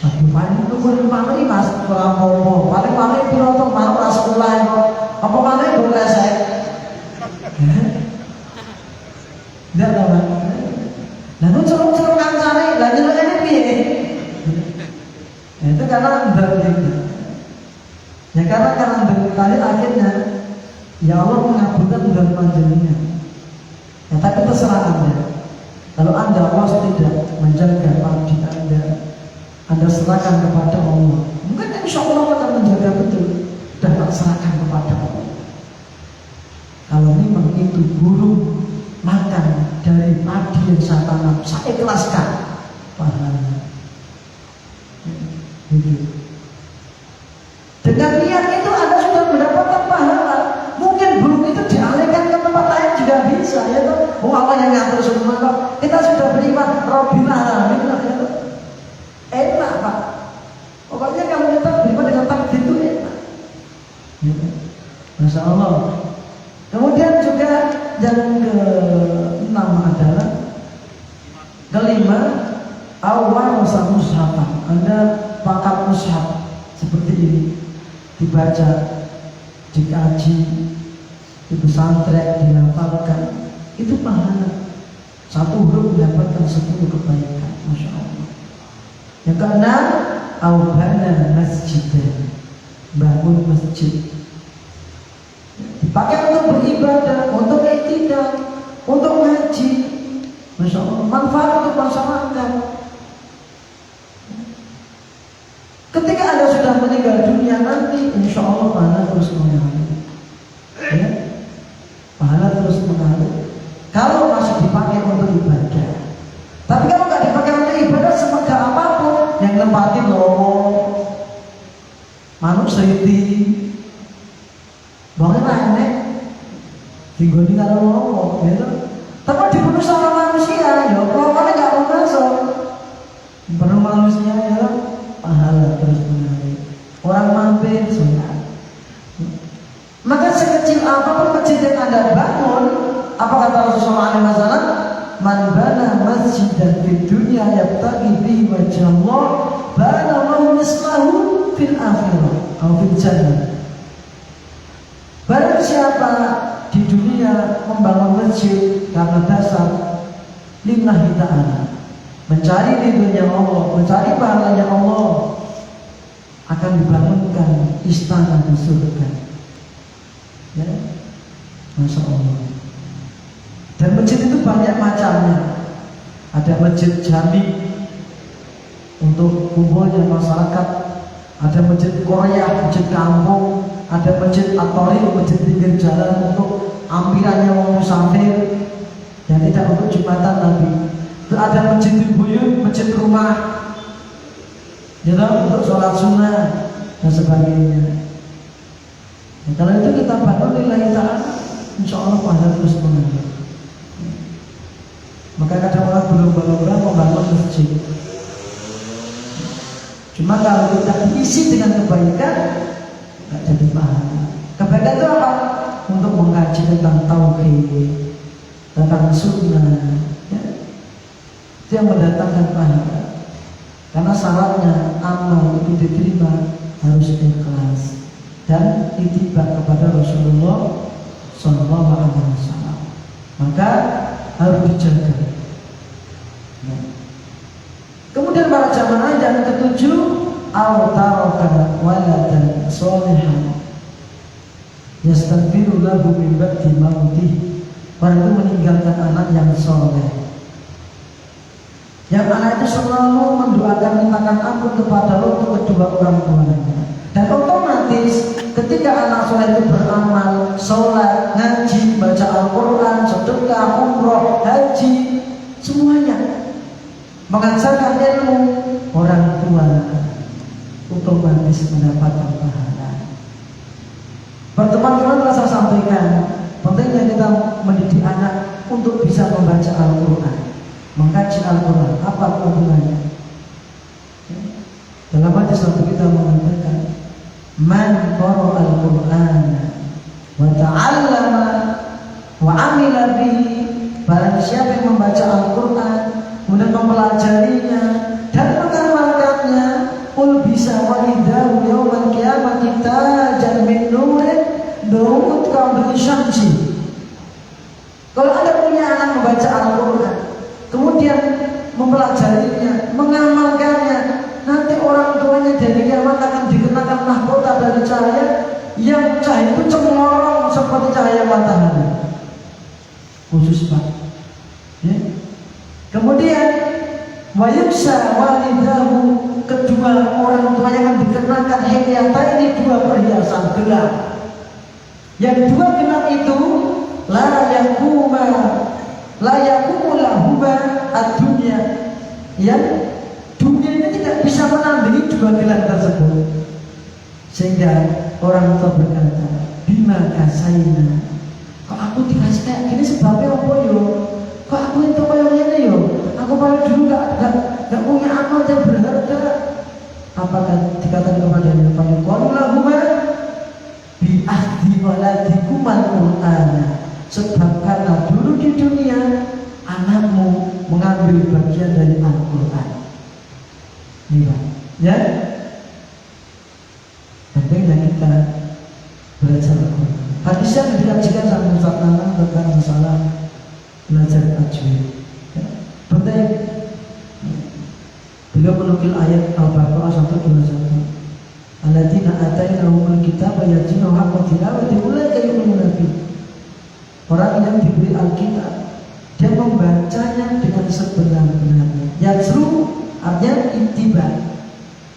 S2: Aduh, paling itu paling mas ora apa-apa. Paling piro to mau ora sekolah kok. Apa paling go resek. Ndak tahu. Nah, itu celuk-celuk kancane, lah nyelukane piye? Nah, itu karena berbeda. Ya karena tadi akhirnya ya Allah mengabulkan dan panjenengan. Ya tapi terserah Anda. Kalau Anda Allah tidak menjaga padi Anda serahkan kepada Allah. Mungkin insya Allah akan menjaga betul dan tak serahkan kepada Allah. Kalau memang itu buruk makan dari padi yang saya tanam, saya ikhlaskan pahala. Dengan niat itu Anda sudah mendapatkan pahala. Mungkin burung itu dialihkan ke tempat lain juga bisa, ya toh. Oh Allah yang ngatur semua kok. Kita sudah beriman, Rabbil Alamin, ya toh. Enak Pak. Pokoknya kamu kita beriman dengan takdir itu enak. Masya Allah. Kemudian juga yang ke-6 adalah kelima, awal mushafan. Anda pakai mushaf seperti ini, dibaca, dikaji, di pesantren, dihafalkan, itu pahala. Satu huruf mendapatkan 10 kebaikan, masya Allah. Yang keenam, awbana masjid, bangun masjid. Dipakai untuk beribadah, untuk itikaf, untuk ngaji, masya Allah, manfaat untuk masyarakat. Ketika Anda sudah meninggal dunia nanti, insya Allah pahala terus mengalir, ya, pahala terus mengalir. Kalau masih dipakai untuk ibadah, tapi kalau nggak dipakai untuk ibadah, semegah apapun yang nempatin loh, manuk seriti. Bangnya enek, tinggal di dalam lombok, gitu. Tapi dibunuh sama manusia, Penuh manusia ya pahala terus mengalir. Orang mampir sunat. Maka sekecil apapun masjid yang Anda bangun, apa kata Rasulullah SAW? Man bana masjidan fid dunya yabtaghi bihi wajha Allah, bana Allahu mislahu fil akhirah atau fil jannah. Barang siapa di dunia membangun masjid karena dasar lillahi ta'ala, mencari ridhonya Allah, mencari pahalanya Allah, akan dibangunkan istana di surga. Ya, Masya Allah. Dan masjid itu banyak macamnya. Ada masjid jami untuk kumpulnya masyarakat, ada masjid Korea, masjid kampung, ada masjid Atori, masjid pinggir jalan untuk ampirannya orang musafir yang tidak untuk jumatan Nabi. Terus ada masjid buyut, masjid rumah, ya, untuk sholat sunnah dan sebagainya. Ya, kalau itu kita bangun lillahi ta'ala, insya Allah pahala terus mengalir. Maka kadang orang berlomba-lomba membangun masjid. Cuma kalau kita diisi dengan kebaikan, nggak jadi pahala. Kebaikan itu apa? Untuk mengkaji tentang tauhid, tentang sunnah, ya. Itu yang mendatangkan pahala. Karena syaratnya amal itu diterima harus ikhlas dan ittiba kepada Rasulullah SAW. Maka harus dijaga. Ya. Kemudian para jamaah yang ketujuh, al-taraka waladan sholihan yastaghfiru lahu min ba'di mautih. Orang itu meninggalkan anak yang soleh, yang anak itu selalu mendoakan mintakan ampun kepada Allah untuk kedua orang tuanya. Dan otomatis ketika anak soleh itu beramal, sholat, ngaji, baca Al-Quran, sedekah, umroh, haji, semuanya mengajarkan ilmu, orang tua otomatis mendapatkan pahala. Pertemuan kemarin telah saya sampaikan pentingnya kita mendidik anak untuk bisa membaca Al-Quran, mengkaji Al-Quran. Apa hubungannya? Dalam hadis Nabi kita mengatakan, man qara al-Qur'an wa ta'allama wa amila bihi, barang siapa yang membaca Al-Quran kemudian mempelajarinya dan mengamalkannya, ul bisa walidahu yaumal qiyamati tajan min nurin durut qabli syamsi. Kalau Anda punya anak membaca Al-Quran kemudian mempelajarinya, mengamalkannya, nanti orang tuanya dari kiamat akan dikenakan mahkota dari cahaya yang cahaya itu cemorong seperti cahaya matahari. Khusus Pak. Ya. Kemudian wayuksa walidahu, kedua orang tuanya akan dikenakan hikayata, ini dua perhiasan gelar. Yang dua gelar itu la yakumulahuma ad-dunya, yang dunia ini tidak bisa menandingi dua gelar tersebut. Sehingga orang tua berkata, bima kasaina, kok aku dikasih kayak gini sebabnya apa yo? Kok aku itu kayak gini yo? Aku paling dulu gak punya amal yang berharga. Apakah dikatakan kepadanya, fayuqalulahuma bi ahdi waladikumal Qur'ana, sebab karena dulu di dunia anakmu mengambil bagian dari Al-Quran. Iya, ya. Pentingnya kita belajar Al-Quran. Hadis yang dikajikan sama Ustaz Nanang tentang masalah belajar tajwid. Ya. Penting. Beliau menukil ayat Al-Baqarah 121. Alladzina atainahumul kitaba yatluna haqqa tilawati ulaika yu'minuna bihi. Orang yang diberi Alkitab, dia membacanya dengan sebenar-benarnya. Yatlu artinya ittiba,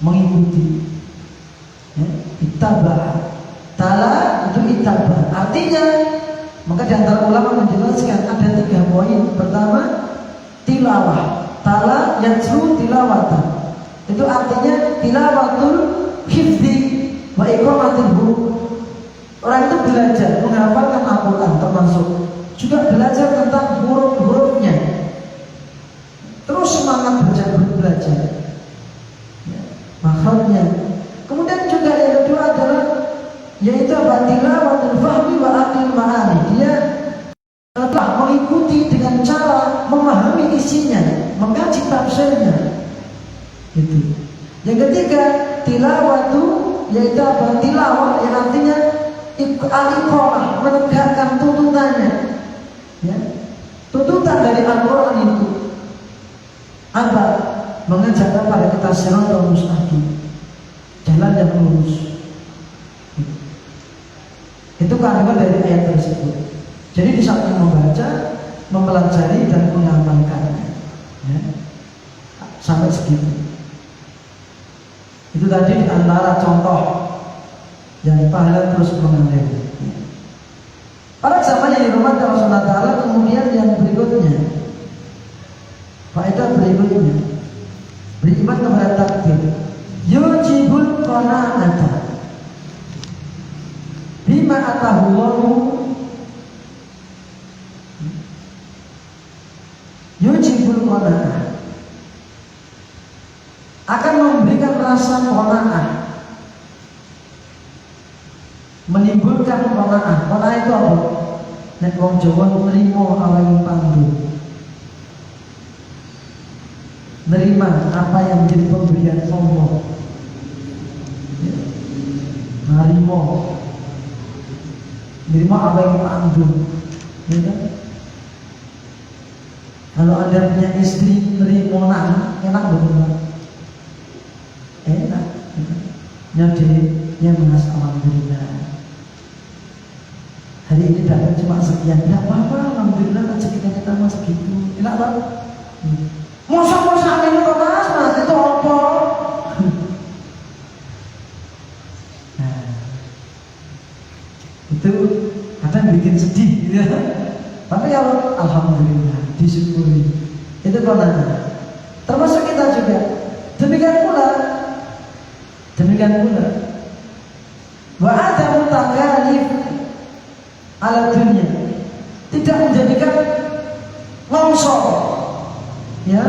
S2: mengikuti. Ya, ittaba. Tala itu ittaba. Artinya, maka di antara ulama menjelaskan ada 3 poin. Pertama, tilawah. Tala yatlu tilawatan. Itu artinya tilawatul hifdi wa iqamatul huruf. Orang itu belajar menghafalkan Al-Quran, termasuk juga belajar tentang huruf-hurufnya. Terus semangat belajar. makhrajnya. Kemudian juga yang kedua adalah yaitu tilawatul fahmi wa aqil ma'ani. Dia telah mengikuti dengan cara memahami isinya, mengkaji tafsirnya. Itu. Yang ketiga, tilawatu yaitu tilawah yang artinya al-iqamah, menegakkan tuntutannya. Ya. Tuntutan dari Al-Qur'an itu apa? Mengajak kepada kita siratal mustaqim, jalan yang lurus. Itu kandungan dari ayat tersebut. Jadi di saat membaca, mempelajari dan mengamalkannya, ya, sampai segitu. Itu tadi antara contoh yang pahala terus mengalir. Pada zaman yang dirahmati Allah Subhanahu wa taala, kemudian yang berikutnya, faedah berikutnya, beriman kepada takdir. Yujibul qana'ata bima atahullahu. Yujibul qana'ah, akan memberikan rasa qana'ah, menimbulkan qana'ah. Qana'ah itu apa? Nek wong Jawa nrimo awake pandu. Nerima apa yang menjadi pemberian Allah. Narimo, nerima apa yang pandu. Ya kan? Kalau Anda punya istri nerimo nang, enak banget. Enak. Nyadenya Mas, alhamdulillah. Hari ini dapat cuma sekian, tidak apa-apa, alhamdulillah rezeki kita Mas segitu. Enak Pak? Masa ini kok Mas itu apa? Nah, itu kadang bikin sedih gitu ya. Tapi kalau alhamdulillah disyukuri, itu kona'ah. Termasuk kita juga. Demikian pula wa adamu takalif ala dunia, tidak menjadikan longsor, ya,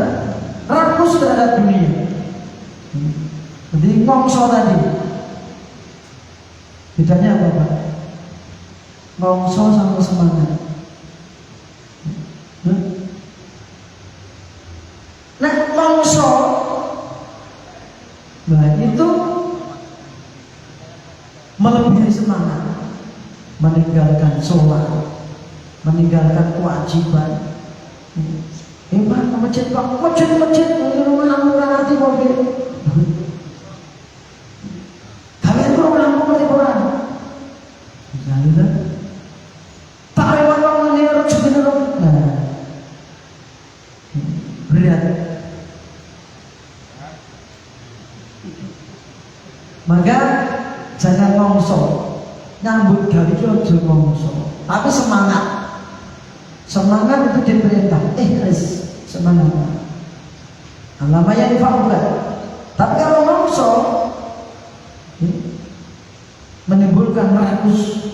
S2: rakus terhadap dunia. Jadi longsor tadi bedanya apa Pak? Longsor sama semangat. Nah longsor, nah itu melebihi semangat, meninggalkan sholat, meninggalkan kewajiban. Pak, masjid Pak, masjid di rumah kamu kan arti mobil. Kalian kurang lampu mati orang. Misalnya kan, tak lewat orang ini harus jadi orang. Nah, berat. Maka jangan longsor, nyambut gawe iki aja longsor, tapi semangat. Semangat itu diperintah. Semangat. Namanya infaqullah. Tapi kalau longsor menimbulkan rakus,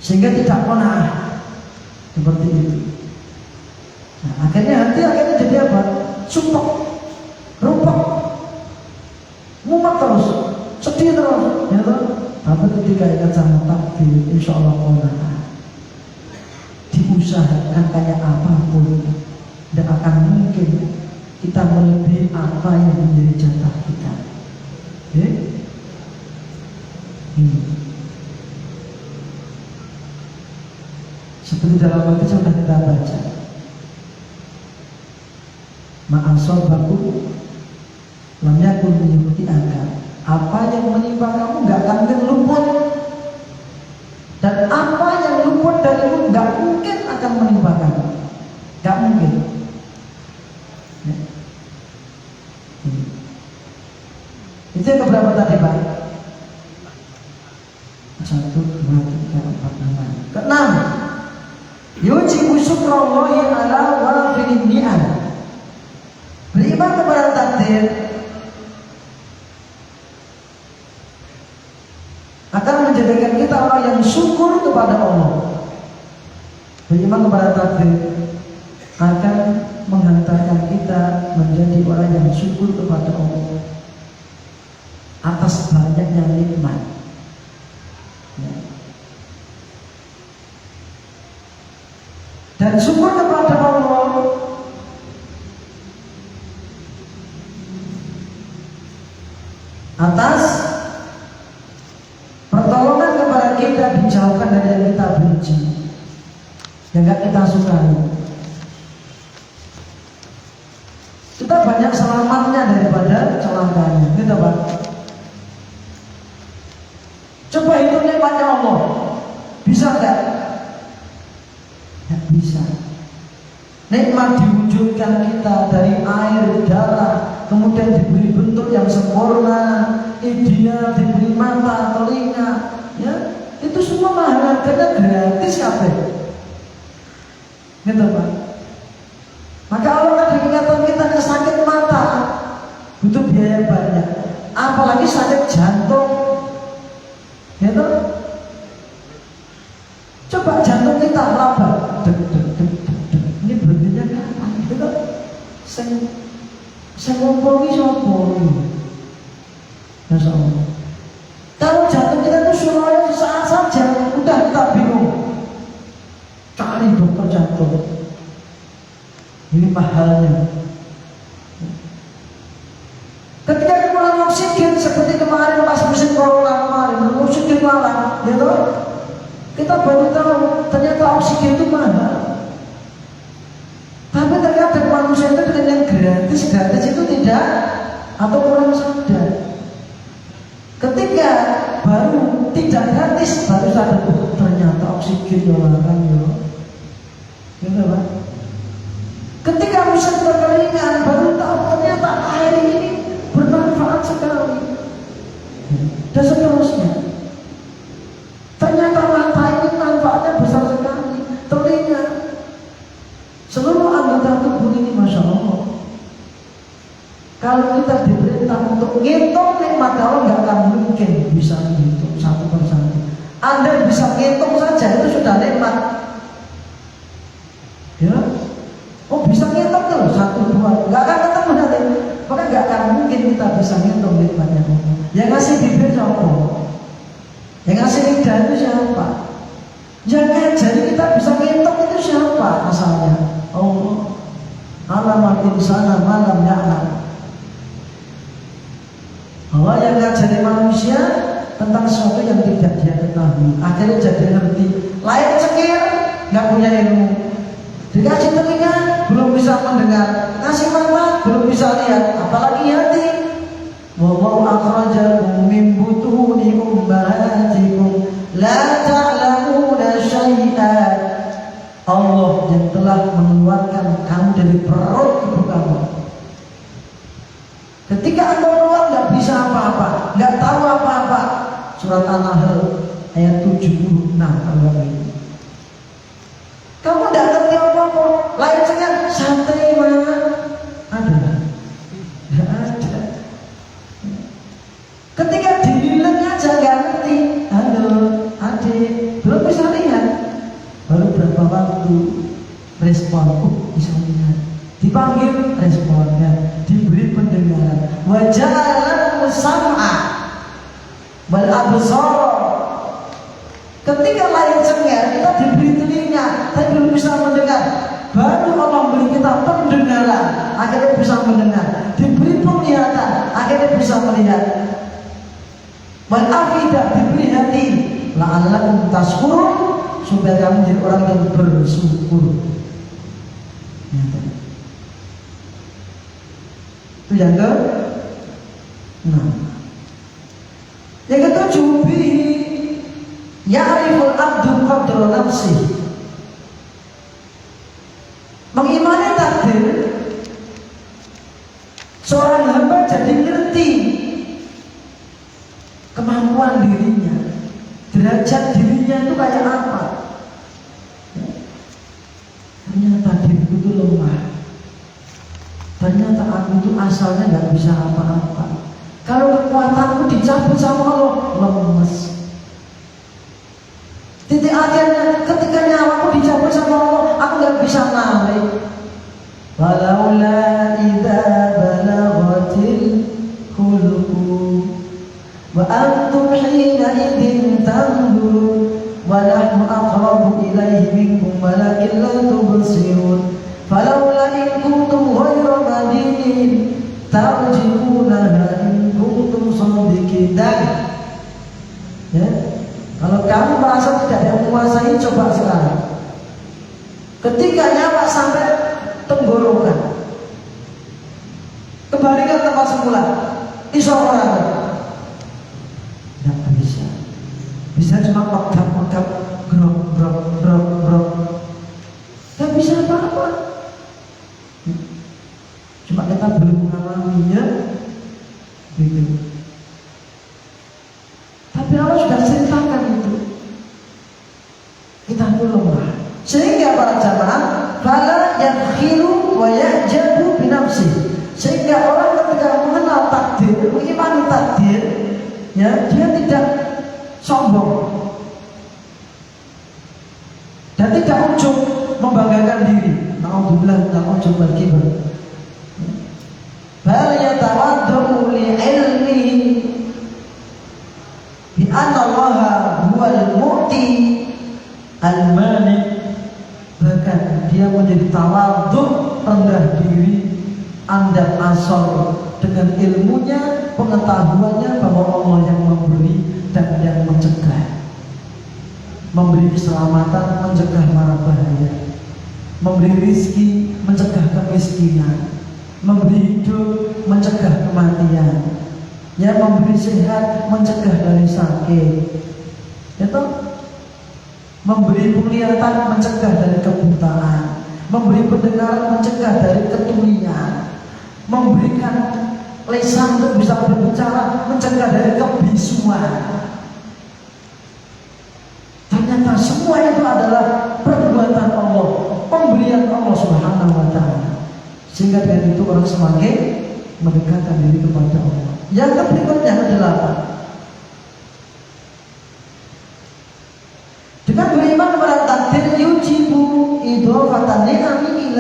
S2: sehingga tidak qanaah. Seperti itu. Nah, akhirnya jadi apa? Sumpah, rumpah, mumet terus, sedih terus, ya toh? Tapi ketika ingat sama takdir, insya Allah qanaah. Diusahakan kayak apapun, tidak akan mungkin kita melebihi apa yang menjadi jatah kita. Seperti dalam hadis sudah kita baca, ma'asobaku lam yakun liyukhti'aka, apa yang menimpa kamu nggak akan mungkin luput, dan apa yang luput darimu nggak mungkin akan menimpa kamu, nggak mungkin. Itu yang keberapa tadi Pak? 1, 2, 3, 4, 5. Keenam, yujibu syukrallahi ala wafilin ni'am. Beriman kepada takdir akan menjadikan kita orang yang syukur kepada Allah. Beriman kepada takdir akan menghantarkan kita menjadi orang yang syukur kepada Allah. atas banyaknya nikmat. Ya. Dan syukur kepada Allah atas pertolongan kepada kita, dijauhkan dari yang kita benci, yang gak kita sukai. Kita banyak selamatnya daripada celakanya, gitu Pak. Coba hitung nikmatnya Allah, bisa gak? Gak bisa. Nikmat diwujudkan kita dari air, darah, kemudian diberi bentuk yang sempurna, ideal, diberi mata, telinga, ya, itu semua mahal, harganya gratis kabeh. Gitu Pak. Maka Allah kan ingatkan kita ke sakit mata butuh biaya banyak, apalagi sakit jantung, gitu. Coba jantung kita laba, deg deg deg deg deg. Ini berhentinya kapan? Gitu. Saya ngomong ini sopo ini. Masya Allah. Kalau jantung kita itu suaranya sesaat saja, udah kita bingung. Cari dokter jantung. Ini mahalnya. Ketika kekurangan oksigen seperti kemarin pas musim corona kemarin, oksigen larang, ya toh? Kita baru tahu ternyata oksigen itu mahal. Tapi terkadang manusia itu dengan yang gratis itu tidak, atau kurang sadar. Ketika baru tidak gratis, baru sadar, oh, ternyata oksigen larang ya. Gitu Pak. Ketika musim kekeringan, baru tahu ternyata air ini bermanfaat sekali. Dan seterusnya. Ternyata mata ini manfaatnya besar sekali. Telinga, seluruh anggota tubuh ini, Masya Allah. Kalau kita diperintah untuk ngitung nikmat Allah, nggak akan mungkin bisa menghitung satu persatu. Anda bisa ngitung saja, itu sudah nikmat. Ya, oh bisa ngitung tuh, 1, 2, nggak akan ketemu nanti. Maka nggak akan mungkin kita bisa ngitung nikmatnya Allah. Yang ngasih bibir siapa? Yang ngasih lidah itu siapa? Yang ngajari kita bisa ngitung itu siapa asalnya? Allah. Alamal insana malam ya'lam. Allah yang ngajari manusia tentang sesuatu yang tidak dia ketahui. Akhirnya jadi ngerti. Lain cekir, nggak punya ilmu. Dikasih telinga, belum bisa mendengar. Kasih mata, belum bisa lihat. Apalagi hati. Wallahu akhrajakum min butuni ummahatikum la ta'lamuna syai'an. Allah yang telah mengeluarkan kamu dari perut ibu kamu. Ketika Anda keluar nggak bisa apa-apa, nggak tahu apa-apa. Surat An-Nahl ayat 76 Allah ini. Kamu tidak ngerti apa-apa. Lain saja santai mana? Ada? Tidak ada. Ketika dilihat aja nggak ngerti. Halo, adik, belum bisa lihat. Baru berapa waktu respon? Bisa lihat. Dipanggil responnya, diberi pendengaran. Wajalan sam'a wal absar. Ketika lain cengar, kita diberi telinga, tapi belum bisa mendengar. Baru Allah memberi kita pendengaran, akhirnya bisa mendengar. Diberi penglihatan, akhirnya bisa melihat. Wal afidah, diberi hati. La'allakum tashkurun, supaya kamu jadi orang yang bersyukur. Itu yang ke? Nah, yang ketujuh, ya'riful abdu qadra nafsih. Mengimani takdir, seorang hamba jadi ngerti kemampuan dirinya, derajat dirinya itu kayak apa. Ternyata diriku itu lemah. Ternyata aku itu asalnya nggak bisa apa-apa. Kalau kekuatanku dicabut sama Allah, lemes. Titik akhirnya ketika nyawaku dicabut sama Allah, aku nggak bisa narik. Walaula idza balaghatil hulqum وأنتم حينئذ تنظرون ونحن أقرب إليه منكم ولكن لا تبصرون فلولا إن كنتم غير مدينين ترجعونها إن كنتم صادقين. Dan ya, kalau kamu merasa tidak ada yang menguasai, coba sekarang ketika nyawa sampai tenggorokan, kembalikan tempat semula. Iso orang tidak bisa, bisa cuma megap-megap, grok. Tidak bisa apa-apa. Cuma kita belum mengalaminya, gitu. Tapi Allah sudah ceritakan itu. Kita belum lah. Sehingga para jamaah fala yakhilu wa yajabu binafsi. Sehingga orang ketika mengenal takdir, mengimani takdir, ya, dia tidak sombong dan tidak ujub membanggakan diri. Na'udzubillah min al-ujub wal kibr. Bal yatawaddu li ilmihi bi anna Allah huwal mu'ti al-mani. Bahkan dia menjadi tawadhu, rendah diri, andap asor dengan ilmunya, pengetahuannya bahwa Allah yang memberi dan yang mencegah, memberi keselamatan, mencegah mara bahaya, memberi rizki, mencegah kemiskinan, memberi hidup, mencegah kematian, ya, memberi sehat, mencegah dari sakit, itu memberi penglihatan, mencegah dari kebutaan, memberi pendengaran, mencegah dari ketulian, memberikan lisan untuk bisa berbicara, mencegah dari kebisuan. Ternyata semua itu adalah perbuatan Allah, pemberian Allah Subhanahu wa ta'ala. Sehingga dengan itu orang semakin mendekatkan diri kepada Allah. Yang berikutnya adalah apa? Dengan beriman kepada takdir yujibu idhofatan ni'ami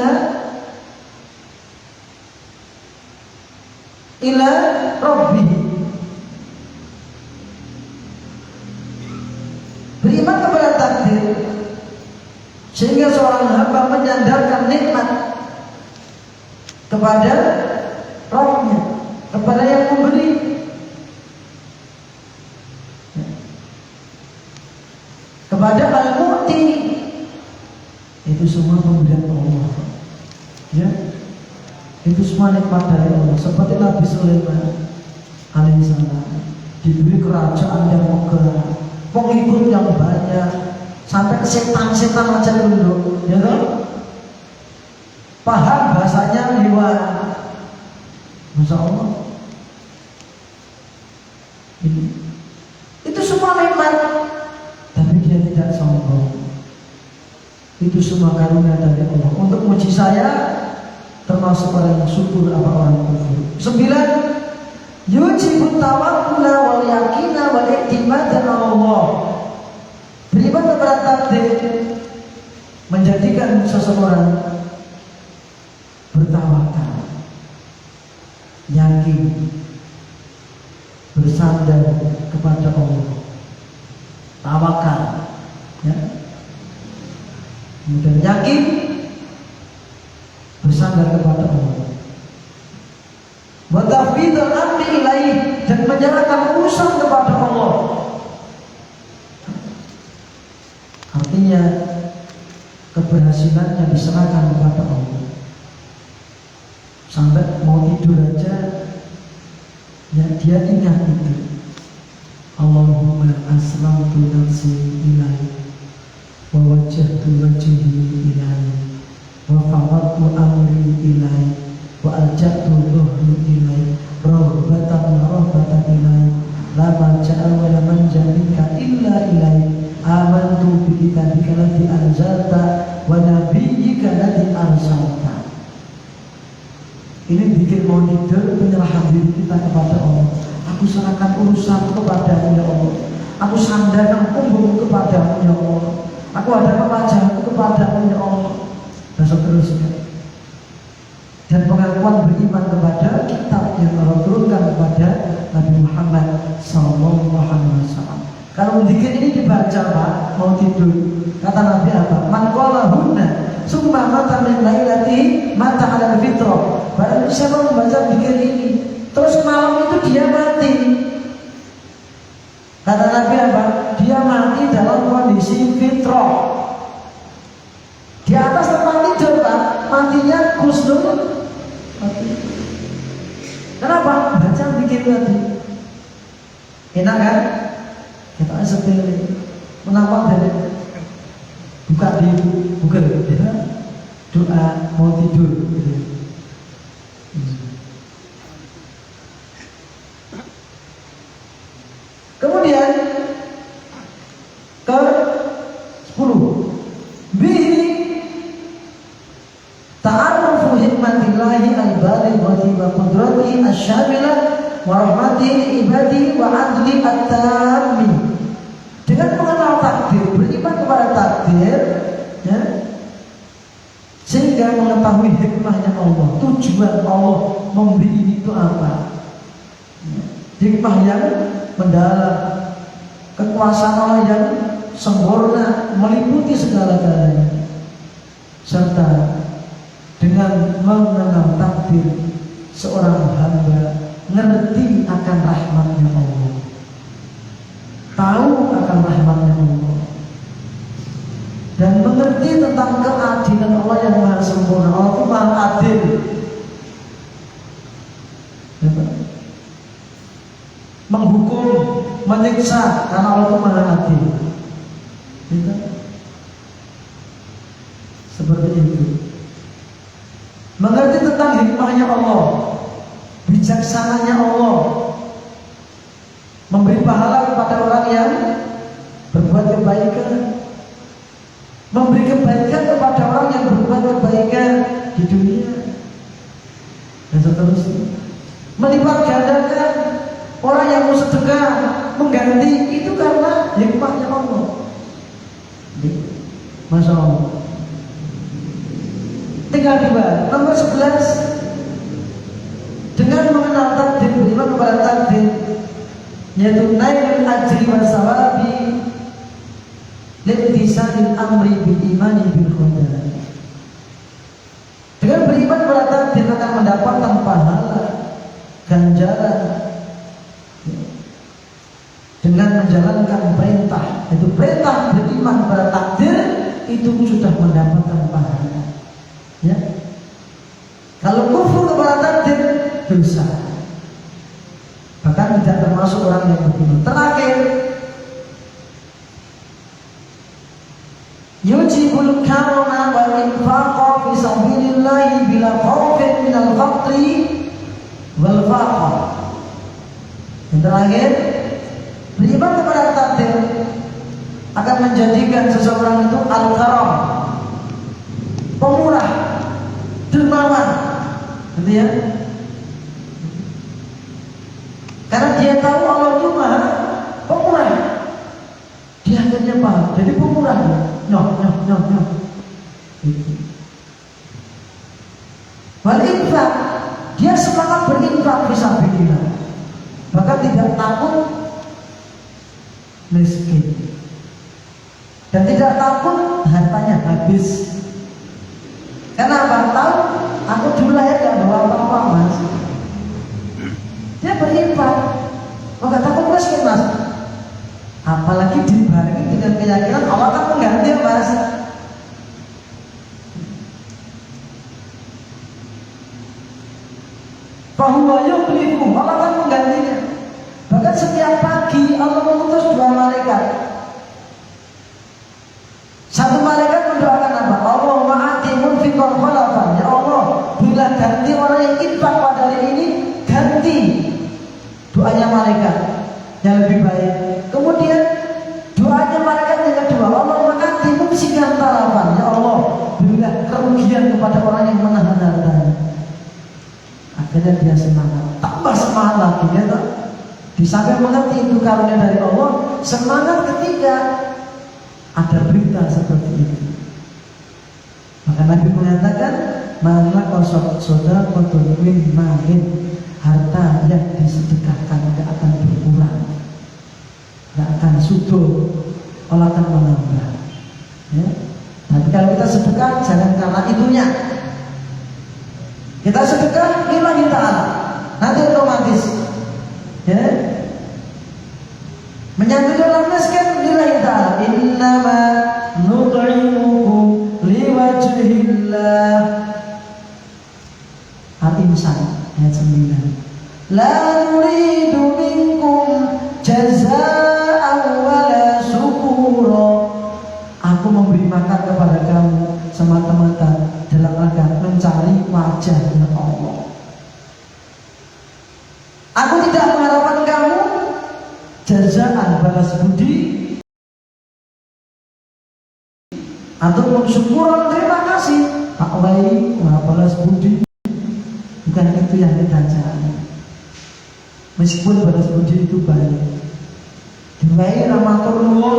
S2: ila Rabbih. Beriman kepada takdir sehingga seorang hamba menyandarkan nikmat kepada Rabbnya, kepada yang memberi. Kepada al-mu'ti. Itu semua pemberian Allah, ya. Itu semua nikmat dari Allah. Seperti Nabi Sulaiman alaihissalam diberi kerajaan yang megah, pengikut yang banyak, sampai ke setan-setan aja tunduk, ya kan? Paham bahasanya lewat, Masya Allah. Ini, itu semua nikmat, tapi dia tidak sombong. Itu semua karunia dari Allah. Untuk muji saya, termasuk orang yang syukur apa orang kufur. 9. Yujibu tawakkula wal yakina wal i'timad ala Allah. Beriman kepada takdir menjadikan seseorang bertawakal, yakin, bersandar kepada Allah. Tawakal, ya. Kemudian yakin, bersandar kepada Allah. Wa tafwidul amri ilaih, dan menyerahkan urusan kepada Allah. Artinya keberhasilannya diserahkan kepada Allah. Sampai mau tidur aja, ya, dia ingat itu. Allahumma aslamtu nafsi ilaih wa wajjahtu wajhi ilaih wa fawwadtu amri ilaih wa alja'tu dhuhri ilaih rahbatan wa rahbatan ilaih la malja'a wa la manja minka illa ilaih amantu bi kitabika alladhi anzalta wa nabiyyika alladhi arsalta. Ini bikin mau tidur, penyerahan diri kita kepada Allah. Aku serahkan urusan kepadamu ya Allah. Aku sandarkan punggungku kepadamu ya Allah. Aku hadapkan wajahku kepadamu ya Allah. Dan seterusnya. Dan pengakuan beriman kepada kitab yang Allah turunkan kepada Nabi Muhammad SAW. baca Pak, mau tidur. Kata Nabi apa? Man qala hunna summa mata min lailati mata ala fitrah. Barang siapa membaca zikir ini, terus malam itu dia mati. Kata Nabi apa? Dia mati dalam kondisi fitrah. Di atas tempat tidur Pak, matinya kusnul mati. Kenapa? Baca zikir tadi. Enak kan? Kita sepele. Menampak dari buka di Google, ya, doa mau tidur. Kemudian ke 10. Bihi ta'arrufu hikmatillahi al-balighati wa qudratihi asy-syamilah wa rahmatihi ibadihi wa 'adli at-tammi. Dengan mengenal takdir, beriman kepada takdir, ya, sehingga mengetahui hikmahnya Allah, tujuan Allah memberi ini itu apa, ya, hikmah yang mendalam, kekuasaan Allah yang sempurna meliputi segala-galanya, serta dengan mengenal takdir seorang hamba ngerti akan rahmatnya Allah, tahu akan rahmatnya Allah, dan mengerti tentang keadilan Allah yang maha sempurna. Allah itu maha adil, menghukum, menyiksa, karena Allah itu maha adil. Seperti itu. Mengerti tentang hikmahnya Allah, bijaksananya Allah, memberi pahala kepada orang yang berbuat kebaikan, memberi kebaikan kepada orang yang berbuat kebaikan di dunia, dan seterusnya. Melipat gandakan orang yang mau sedekah, mengganti, itu karena hikmahnya Allah. Masya Allah. Tinggal 2. Nomor 11. Dengan mengenal takdir, beriman kepada takdir, yaitu nailul ajri wa sawabi lintisalil amri bil imani bil qadar. Dengan beriman kepada takdir akan mendapatkan pahala, ganjaran, dengan menjalankan perintah. Itu perintah beriman kepada takdir, itu sudah mendapatkan pahala, ya. Kalau kufur kepada takdir, dosa, bahkan tidak termasuk orang yang beriman. Terakhir, yujibul karama wal infaqa fi sabilillah bila khaufin minal faqri wal faqr. Yang terakhir, beriman kepada takdir akan menjadikan seseorang itu al-karam, pemurah, dermawan, gitu ya. Karena dia tahu Allah itu maha pemurah, dia akhirnya paham, jadi pemurah. No. Wal infak, dia semangat berinfak fisabilillah, bahkan tidak takut miskin, dan tidak takut hartanya habis. Karena apa? Tahu aku dulu lahir gak bawa apa-apa Mas. Dia berinfak, nggak takut miskin Mas. Apalagi dibarengi dengan keyakinan Allah akan mengganti Mas. Bahwa yukhlifu, Allah akan menggantinya. Bahkan setiap pagi Allah mengutus 2 malaikat. Satu malaikat mendoakan apa? Allahumma ati munfiqan khalafan. Ya Allah, bila ganti orang yang infak pada hari ini, ganti. Doanya malaikat yang lebih baik. Kemudian doanya malaikat yang kedua, Allahumma ati mumsikan talafan. Ya Allah, berilah kerugian kepada orang yang menahan hartanya. Akhirnya dia semangat, tambah semangat lagi, ya toh? Di samping mengerti itu karunia dari Allah, semangat ketika ada berita seperti itu. Maka Nabi mengatakan, "Mana kosok soda kotumin mahin." Harta yang disedekahkan tidak akan berkurang, tidak akan subur. Allah akan menambah. Ya. Tapi kalau kita sedekah jangan karena itunya. Kita sedekah lillahi ta'ala, nanti otomatis ya menyambut orang miskin lillahi ta'ala. Innama nut'imukum liwajhillah. Al-Insan ayat 9. La nuridu minkum jazaa'an wala syukura. Aku memberi makan kepada kamu semata-mata dalam rangka mencari wajahnya Allah. Aku tidak mengharapkan kamu jazaan balas budi atau syukuran terima kasih. Tak baik balas budi, bukan itu yang kita cari. Meskipun balas budi itu baik, diwai ramatur nuwun,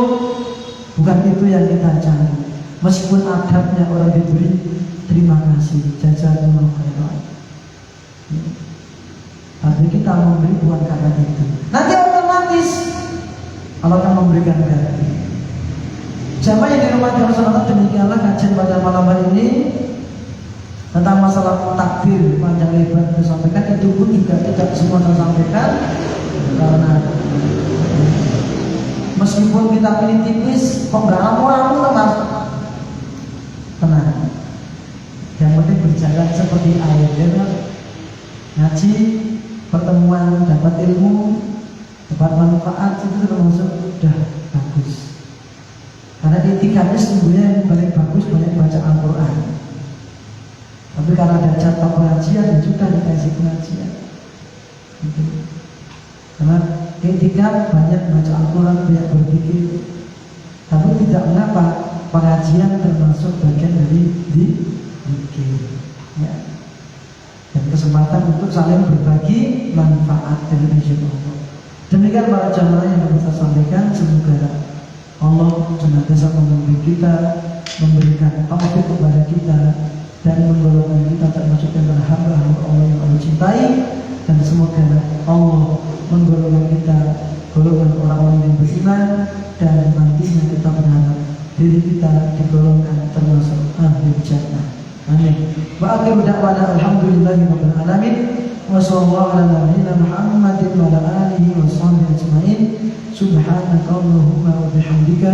S2: bukan itu yang kita cari. Meskipun adabnya orang diberi terima kasih, jazakumullah khairan. Tapi kita memberi bukan karena itu. Nanti otomatis Allah akan memberikan ganti. Jamaah yang dirahmati Allah, demikianlah kajian pada malam hari ini tentang masalah takdir panjang lebar saya sampaikan. Itu pun juga tidak semua saya sampaikan karena meskipun kita pilih tipis, kok nggak ramu-ramu mas? Tenang, yang penting berjalan seperti air, ya kan? Ngaji, pertemuan, dapat ilmu, dapat manfaat, itu termasuk sudah bagus. Karena etikanya sesungguhnya yang paling bagus banyak baca Al-Quran. Tapi karena ada jatah pengajian, ya sudah dikasih pengajian. Gitu. Karena etika banyak baca Al-Quran, banyak berpikir. Tapi tidak mengapa pengajian termasuk bagian dari zikir. Ya. Dan kesempatan untuk saling berbagi manfaat dari Allah. Demikian para jamaah yang kita sampaikan. Semoga Allah senantiasa memberi kita, memberikan taufik kepada kita dan menggolongkan kita termasuk dengan hamba-hamba Allah yang Allah cintai. Dan semoga Allah menggolongkan kita golongan orang-orang yang beriman, dan nantinya kita berharap diri kita digolongkan termasuk ahli jannah. Amin. Wa akhiru da'wana alhamdulillahirabbil alamin. Wa sallallahu ala nabiyyina Muhammadin wa ala alihi wa sahbihi ajmain. Subhanakallahumma wa bihamdika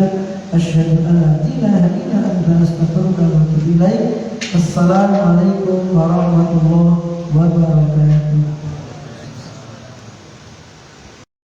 S2: asyhadu an la ilaha illa anta astaghfiruka wa atubu ilaik. Assalamualaikum warahmatullahi wabarakatuh.